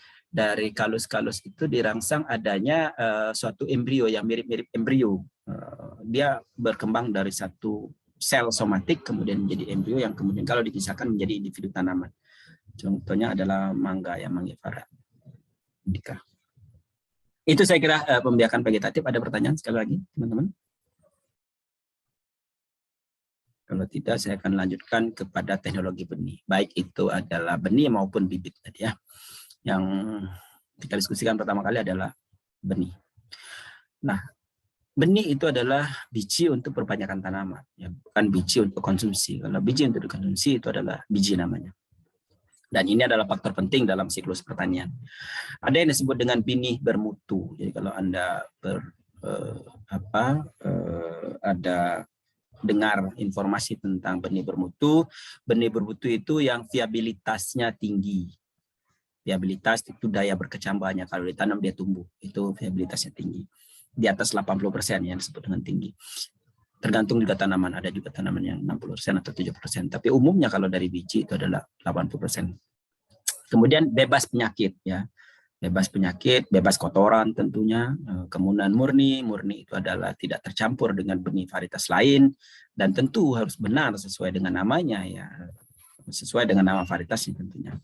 kalus-kalus itu dirangsang adanya suatu embrio yang mirip-mirip embrio. Dia berkembang dari satu sel somatik kemudian menjadi embrio yang kemudian kalau dipisahkan menjadi individu tanaman. Contohnya adalah mangga ya, Mangifera indica. Itu saya kira pembiakan vegetatif. Ada pertanyaan sekali lagi, teman-teman? Kalau tidak, saya akan lanjutkan kepada teknologi benih. Baik itu adalah benih maupun bibit tadi ya. Yang kita diskusikan pertama kali adalah benih. Nah, benih itu adalah biji untuk perbanyakan tanaman, ya, bukan biji untuk konsumsi. Kalau biji untuk dikonsumsi itu adalah biji namanya. Dan ini adalah faktor penting dalam siklus pertanian. Ada yang disebut dengan benih bermutu. Jadi kalau Anda ada dengar informasi tentang benih bermutu itu yang viabilitasnya tinggi. Viabilitas itu daya berkecambahannya, kalau ditanam dia tumbuh, itu viabilitasnya tinggi. Di atas 80% yang disebut dengan tinggi. Tergantung juga tanaman, ada juga tanaman yang 60% atau 7%, tapi umumnya kalau dari biji itu adalah 80%. Kemudian bebas penyakit ya. Bebas penyakit, bebas kotoran tentunya, kemudian murni itu adalah tidak tercampur dengan benih varietas lain, dan tentu harus benar sesuai dengan namanya ya, sesuai dengan nama varietasnya tentunya.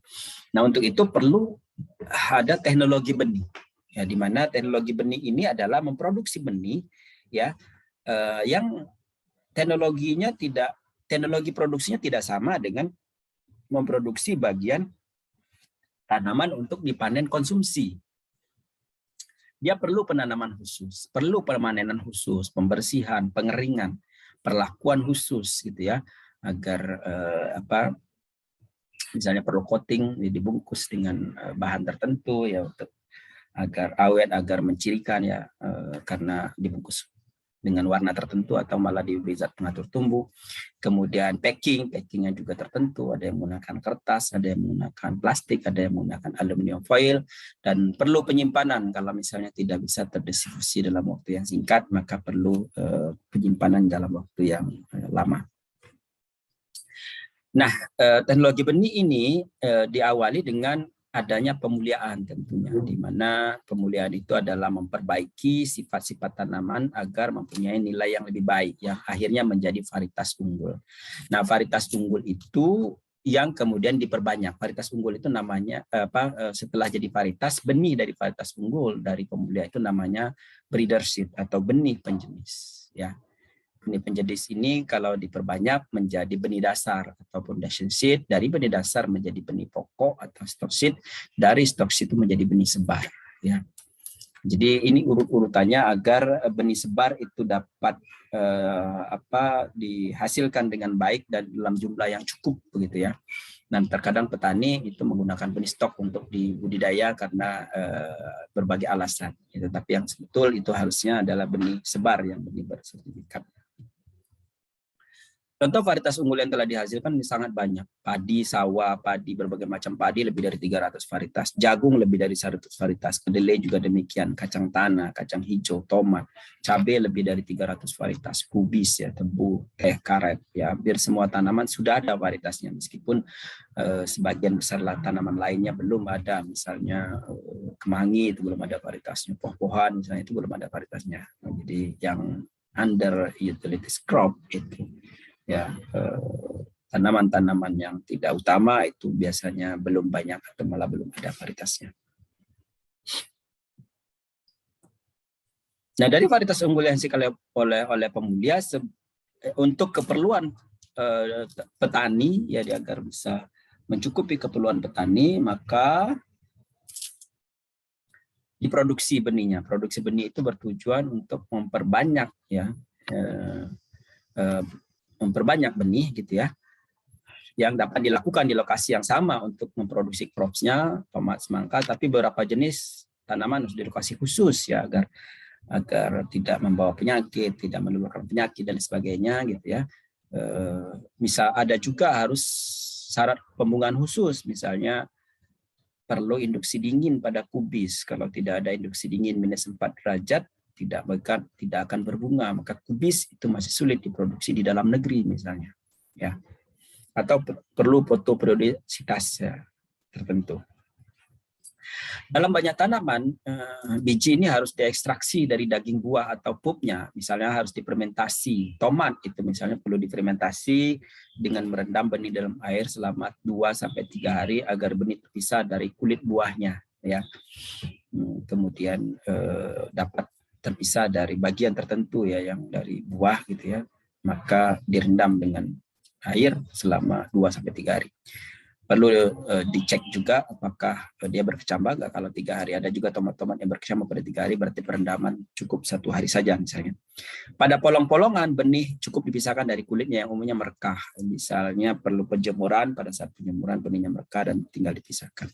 Nah untuk itu perlu ada teknologi benih, ya, di mana teknologi benih ini adalah memproduksi benih ya, yang teknologi produksinya tidak sama dengan memproduksi bagian tanaman untuk dipanen konsumsi. Dia perlu penanaman khusus, perlu pemanenan khusus, pembersihan, pengeringan, perlakuan khusus gitu ya, agar misalnya perlu coating, dibungkus dengan bahan tertentu ya, untuk agar awet, agar mencirikan ya, karena dibungkus dengan warna tertentu atau malah diberi zat pengatur tumbuh. Kemudian packingnya juga tertentu, ada yang menggunakan kertas, ada yang menggunakan plastik, ada yang menggunakan aluminium foil, dan perlu penyimpanan. Kalau misalnya tidak bisa terdistribusi dalam waktu yang singkat, maka perlu penyimpanan dalam waktu yang lama. Nah, teknologi benih ini diawali dengan adanya pemuliaan tentunya, di mana pemuliaan itu adalah memperbaiki sifat-sifat tanaman agar mempunyai nilai yang lebih baik, yang akhirnya menjadi varietas unggul. Nah, varietas unggul itu yang kemudian diperbanyak. Varietas unggul itu namanya setelah jadi varietas, benih dari varietas unggul dari pemuliaan itu namanya breeder seed atau benih penjenis ya. Benih penjenis ini kalau diperbanyak menjadi benih dasar atau foundation seed, dari benih dasar menjadi benih pokok atau stock seed, dari stock seed itu menjadi benih sebar ya. Jadi ini urut-urutannya agar benih sebar itu dapat dihasilkan dengan baik dan dalam jumlah yang cukup begitu ya. Dan terkadang petani itu menggunakan benih stok untuk dibudidaya karena berbagai alasan. Tapi yang betul itu harusnya adalah benih sebar, yang benih bersertifikat. Contoh varietas unggul yang telah dihasilkan sangat banyak. Padi, sawah, padi, berbagai macam padi lebih dari 300 varietas. Jagung lebih dari 100 varietas. Kedelai juga demikian. Kacang tanah, kacang hijau, tomat, cabai lebih dari 300 varietas. Kubis, ya, tebu, teh, karet. Ya, hampir semua tanaman sudah ada varietasnya. Meskipun sebagian besar tanaman lainnya belum ada. Misalnya kemangi itu belum ada varietasnya. Pohon-pohon misalnya itu belum ada varietasnya. Nah, jadi yang under utilities crop itu, ya, tanaman-tanaman yang tidak utama itu biasanya belum banyak atau malah belum ada varietasnya. Nah, dari varietas unggul yang dihasilkan oleh pemulia untuk keperluan petani, ya, agar bisa mencukupi keperluan petani, maka diproduksi benihnya. Produksi benih itu bertujuan untuk memperbanyak, ya, memperbanyak benih gitu ya, yang dapat dilakukan di lokasi yang sama untuk memproduksi cropsnya, tomat, semangka, tapi beberapa jenis tanaman harus di lokasi khusus, ya, agar tidak membawa penyakit, tidak menularkan penyakit dan sebagainya gitu ya. Misal ada juga harus syarat pembungaan khusus, misalnya perlu induksi dingin pada kubis. Kalau tidak ada induksi dingin minus 4 derajat, tidak akan berbunga, maka kubis itu masih sulit diproduksi di dalam negeri misalnya, ya. Atau perlu fotoperiodisitas, ya, tertentu. Dalam banyak tanaman, biji ini harus diekstraksi dari daging buah atau pulpnya, misalnya harus difermentasi. Tomat itu misalnya perlu difermentasi dengan merendam benih dalam air selama 2-3 hari agar benih terpisah dari kulit buahnya, ya. Kemudian dapat terpisah dari bagian tertentu, ya, yang dari buah gitu ya, maka direndam dengan air selama 2-3 hari. Perlu dicek juga apakah dia berkecambah nggak. Kalau 3 hari, ada juga tomat-tomat yang berkecambah pada 3 hari, berarti perendaman cukup 1 hari saja misalnya. Pada polong-polongan benih cukup dipisahkan dari kulitnya yang umumnya merekah. Misalnya perlu penjemuran, pada saat penjemuran benihnya merekah dan tinggal dipisahkan.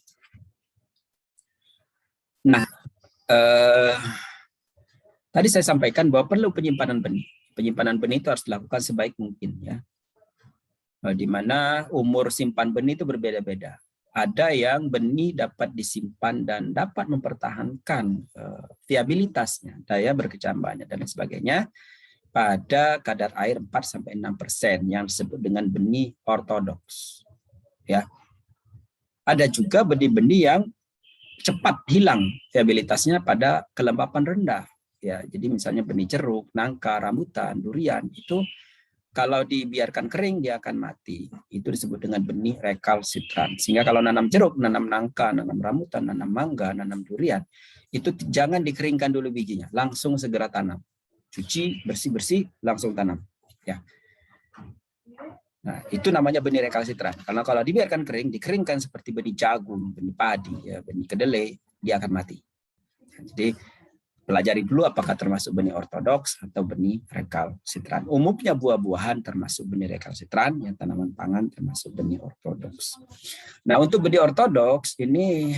Nah, tadi saya sampaikan bahwa perlu penyimpanan benih. Penyimpanan benih itu harus dilakukan sebaik mungkin, ya. Di mana umur simpan benih itu berbeda-beda. Ada yang benih dapat disimpan dan dapat mempertahankan viabilitasnya, daya berkecambahnya dan sebagainya pada kadar air 4-6% yang disebut dengan benih ortodoks, ya. Ada juga benih-benih yang cepat hilang viabilitasnya pada kelembapan rendah. Ya, jadi misalnya benih jeruk, nangka, rambutan, durian itu kalau dibiarkan kering dia akan mati. Itu disebut dengan benih rekalsitran. Sehingga kalau nanam jeruk, nanam nangka, nanam rambutan, nanam mangga, nanam durian, itu jangan dikeringkan dulu bijinya, langsung segera tanam. Cuci, bersih-bersih, langsung tanam. Ya. Nah, itu namanya benih rekalsitran. Karena kalau dibiarkan kering, dikeringkan seperti benih jagung, benih padi, ya, benih kedelai, dia akan mati. Jadi pelajari dulu apakah termasuk benih ortodoks atau benih rekalsitran. Umumnya buah-buahan termasuk benih rekalsitran, yang tanaman pangan termasuk benih ortodoks. Nah, untuk benih ortodoks ini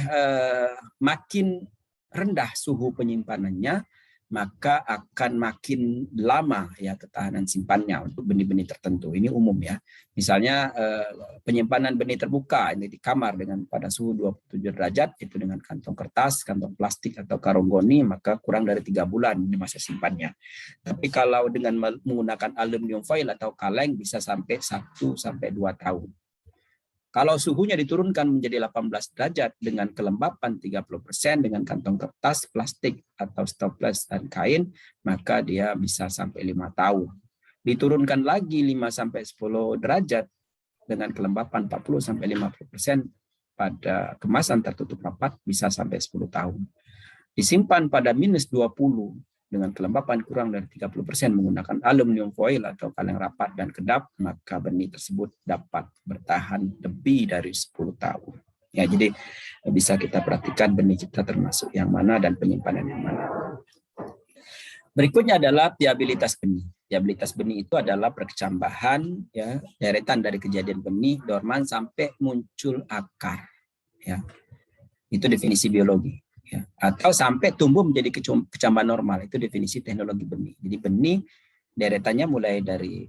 makin rendah suhu penyimpanannya, maka akan makin lama, ya, ketahanan simpannya untuk benih-benih tertentu. Ini umum, ya. Misalnya penyimpanan benih terbuka ini di kamar dengan pada suhu 27 derajat itu dengan kantong kertas, kantong plastik atau karung goni, maka kurang dari 3 bulan ini masa simpannya. Tapi kalau dengan menggunakan aluminium foil atau kaleng bisa sampai 1-2 tahun. Kalau suhunya diturunkan menjadi 18 derajat dengan kelembapan 30% dengan kantong kertas, plastik, atau stoples dan kain, maka dia bisa sampai 5 tahun. Diturunkan lagi 5-10 derajat dengan kelembapan 40-50% pada kemasan tertutup rapat bisa sampai 10 tahun. Disimpan pada minus 20 dengan kelembapan kurang dari 30% menggunakan aluminium foil atau kaleng rapat dan kedap, maka benih tersebut dapat bertahan lebih dari 10 tahun. Ya, jadi bisa kita perhatikan benih kita termasuk yang mana dan penyimpanan yang mana. Berikutnya adalah viabilitas benih. Viabilitas benih itu adalah perkecambahan, ya, deretan dari kejadian benih dorman sampai muncul akar. Ya, itu definisi biologi. Ya, atau sampai tumbuh menjadi kecambahan normal, itu definisi teknologi benih. Jadi benih deretannya mulai dari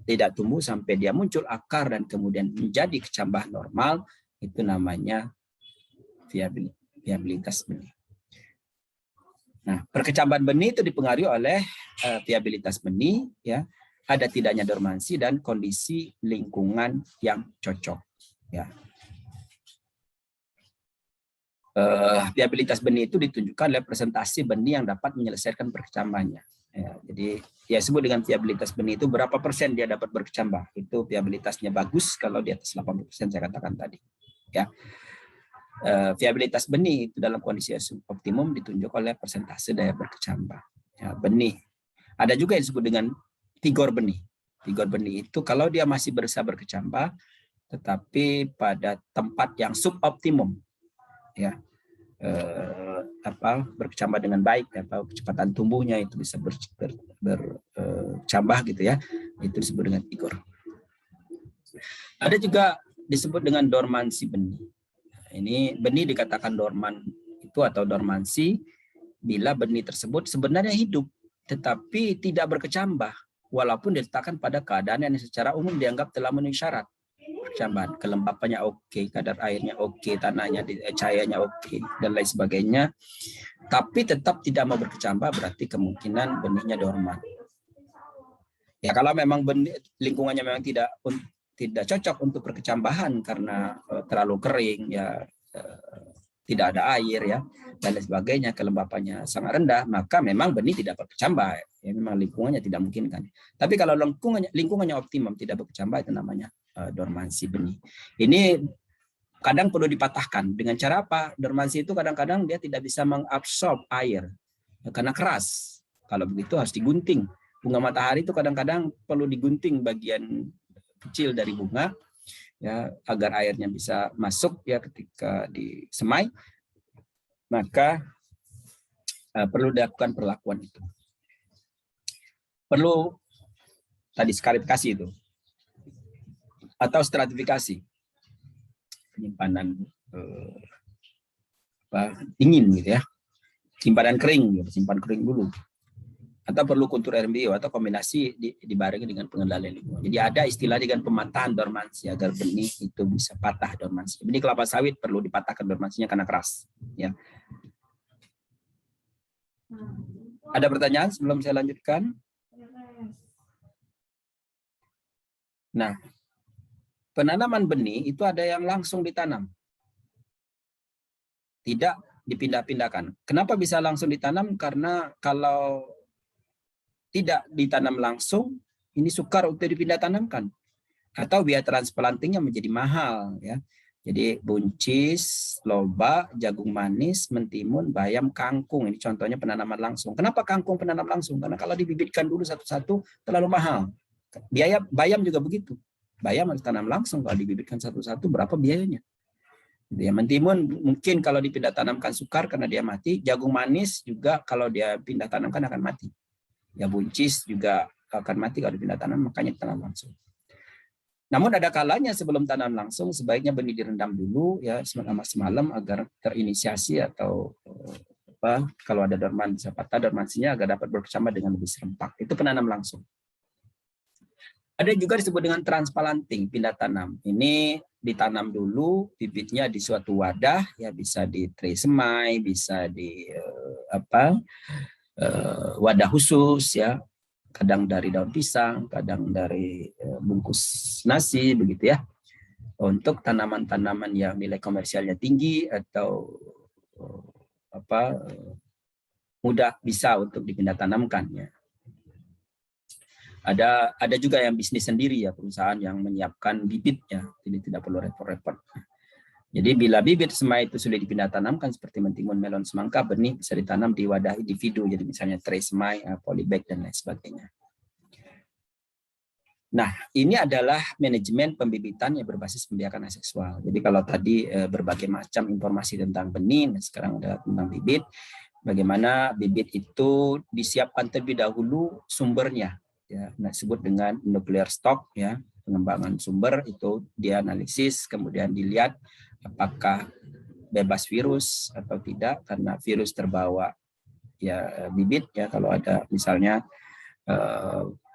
tidak tumbuh sampai dia muncul akar dan kemudian menjadi kecambah normal, itu namanya viabilitas benih. Nah, perkecambahan benih itu dipengaruhi oleh viabilitas benih, ya, ada tidaknya dormansi dan kondisi lingkungan yang cocok. Ya. Viabilitas benih itu ditunjukkan oleh presentasi benih yang dapat menyelesaikan perkecambahannya. Ya, jadi ya sebut dengan viabilitas benih itu berapa persen dia dapat berkecambah. Itu viabilitasnya bagus kalau di atas 80% saya katakan tadi. Ya. Viabilitas benih itu dalam kondisi optimum ditunjuk oleh persentase daya berkecambah. Ya, benih. Ada juga yang disebut dengan vigor benih. Vigor benih itu kalau dia masih berusaha berkecambah, tetapi pada tempat yang suboptimum, ya, berkecambah dengan baik, kecepatan tumbuhnya itu bisa bercambah gitu ya, itu disebut dengan vigor. Ada juga disebut dengan dormansi benih. Ini benih dikatakan dorman itu atau dormansi bila benih tersebut sebenarnya hidup tetapi tidak berkecambah walaupun diletakkan pada keadaan yang secara umum dianggap telah memenuhi syarat perkecambahan. Kelembapannya oke, kadar airnya oke, tanahnya cahayanya oke dan lain sebagainya. Tapi tetap tidak mau berkecambah berarti kemungkinan benihnya dorman. Ya kalau memang benih, lingkungannya memang tidak cocok untuk perkecambahan karena terlalu kering, ya, tidak ada air, ya, dan lain sebagainya, kelembapannya sangat rendah, maka memang benih tidak berkecambah, ya, memang lingkungannya tidak memungkinkan. Tapi kalau lingkungannya optimum, tidak berkecambah, itu namanya dormansi benih. Ini kadang perlu dipatahkan dengan cara apa? Dormansi itu kadang-kadang dia tidak bisa mengabsorb air karena keras. Kalau begitu harus digunting. Bunga matahari itu kadang-kadang perlu digunting bagian kecil dari bunga, ya, agar airnya bisa masuk, ya, ketika disemai, maka perlu dilakukan perlakuan itu. Perlu tadi skarifikasi itu atau stratifikasi, penyimpanan dingin gitu ya, simpanan kering, gitu, simpan kering dulu. Atau perlu kultur RMBO atau kombinasi dibarengi dengan pengendalian lingkungan. Jadi ada istilah dengan pematahan dormansi agar benih itu bisa patah dormansi. Benih kelapa sawit perlu dipatahkan dormansinya karena keras. Ya. Ada pertanyaan sebelum saya lanjutkan? Nah, penanaman benih itu ada yang langsung ditanam, tidak dipindah-pindahkan. Kenapa bisa langsung ditanam? Karena kalau tidak ditanam langsung, ini sukar untuk dipindah tanamkan. Atau biaya transplantingnya menjadi mahal, ya. Jadi buncis, loba, jagung manis, mentimun, bayam, kangkung. Ini contohnya penanaman langsung. Kenapa kangkung penanam langsung? Karena kalau dibibitkan dulu satu-satu terlalu mahal. Biaya bayam juga begitu. Bayam harus tanam langsung, kalau dibibitkan satu-satu berapa biayanya? Ya, mentimun mungkin kalau dipindah tanamkan sukar karena dia mati. Jagung manis juga kalau dia pindah tanamkan akan mati. Ya, buncis juga akan mati kalau dipindah tanam, makanya tanam langsung. Namun ada kalanya sebelum tanam langsung sebaiknya benih direndam dulu, ya, selama semalam agar terinisiasi atau kalau ada dorman bisa patah dormansinya agar dapat berkecambah dengan lebih serempak. Itu penanam langsung. Ada juga disebut dengan transplanting, pindah tanam. Ini ditanam dulu bibitnya di suatu wadah, ya, bisa di tray semai, bisa di wadah khusus, ya, kadang dari daun pisang, kadang dari bungkus nasi, begitu ya, untuk tanaman-tanaman yang nilai komersialnya tinggi atau mudah bisa untuk dipindah tanamkan, ya. Ada juga yang bisnis sendiri, ya, perusahaan yang menyiapkan bibitnya, jadi tidak perlu repot-repot. Jadi bila bibit semai itu sudah dipindah tanamkan seperti mentimun, melon, semangka, benih bisa ditanam di wadah individu, jadi misalnya tray semai, polybag, dan lain sebagainya. Nah, ini adalah manajemen pembibitan yang berbasis pembiakan aseksual. Jadi kalau tadi berbagai macam informasi tentang benih, sekarang ada tentang bibit, bagaimana bibit itu disiapkan terlebih dahulu sumbernya, ya, disebut dengan nuclear stock, ya, pengembangan sumber itu dianalisis, kemudian dilihat apakah bebas virus atau tidak, karena virus terbawa, ya, bibit, ya, kalau ada misalnya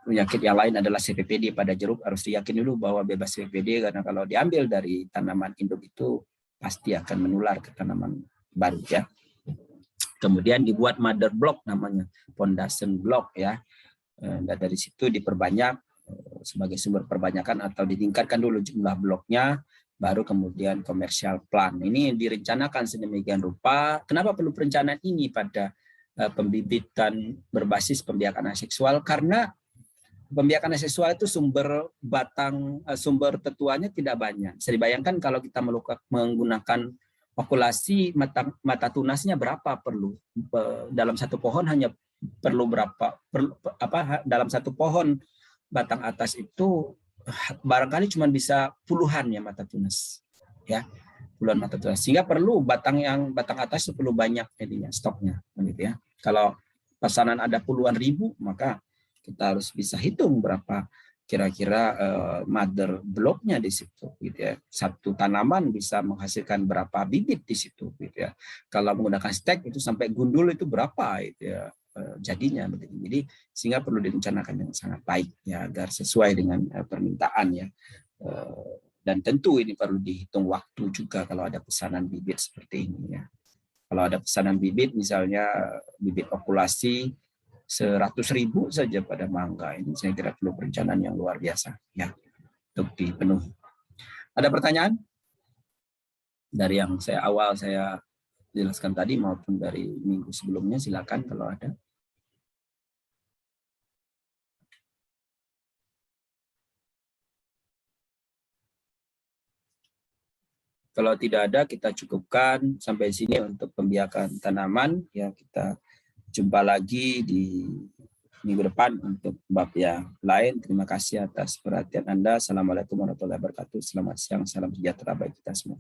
penyakit yang lain adalah CPPD pada jeruk, harus diyakini dulu bahwa bebas CPPD, karena kalau diambil dari tanaman induk itu pasti akan menular ke tanaman baru ya. Kemudian dibuat mother block namanya, foundation block ya. Dan dari situ diperbanyak sebagai sumber perbanyakan atau ditingkatkan dulu jumlah bloknya, baru kemudian komersial plant. Ini direncanakan sedemikian rupa. Kenapa perlu perencanaan ini pada pembibitan berbasis pembiakan aseksual? Karena pembiakan aseksual itu sumber tetuanya tidak banyak. Bisa dibayangkan kalau kita menggunakan okulasi, mata tunasnya berapa perlu dalam satu pohon, hanya perlu berapa dalam satu pohon batang atas itu barangkali cuma bisa puluhan ya mata tunas ya, puluhan mata tunas, sehingga perlu batang atas itu perlu banyak jadinya stoknya gitu ya. Kalau pesanan ada puluhan ribu, maka kita harus bisa hitung berapa kira-kira mother blocknya di situ gitu ya. Satu tanaman bisa menghasilkan berapa bibit di situ gitu ya. Kalau menggunakan stek itu sampai gundul itu berapa gitu ya jadinya. Jadi sehingga perlu direncanakan yang sangat baik ya, agar sesuai dengan permintaan ya. Dan tentu ini perlu dihitung waktu juga kalau ada pesanan bibit seperti ini ya. Kalau ada pesanan bibit misalnya bibit okulasi 100.000 saja pada mangga, ini saya kira perlu perencanaan yang luar biasa ya untuk dipenuhi. Ada pertanyaan dari yang saya jelaskan tadi maupun dari minggu sebelumnya? Silakan kalau ada. Kalau tidak ada, kita cukupkan sampai sini untuk pembiakan tanaman ya. Kita jumpa lagi di minggu depan untuk bab yang lain. Terima kasih atas perhatian Anda. Assalamualaikum warahmatullahi wabarakatuh. Selamat siang, salam sejahtera bagi kita semua.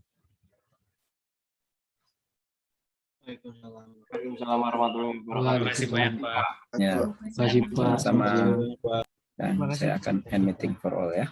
Waalaikumsalam warahmatullahi wabarakatuh. Terima kasih banyak Pak. Ya, sama-sama. Dan saya akan end meeting for all ya.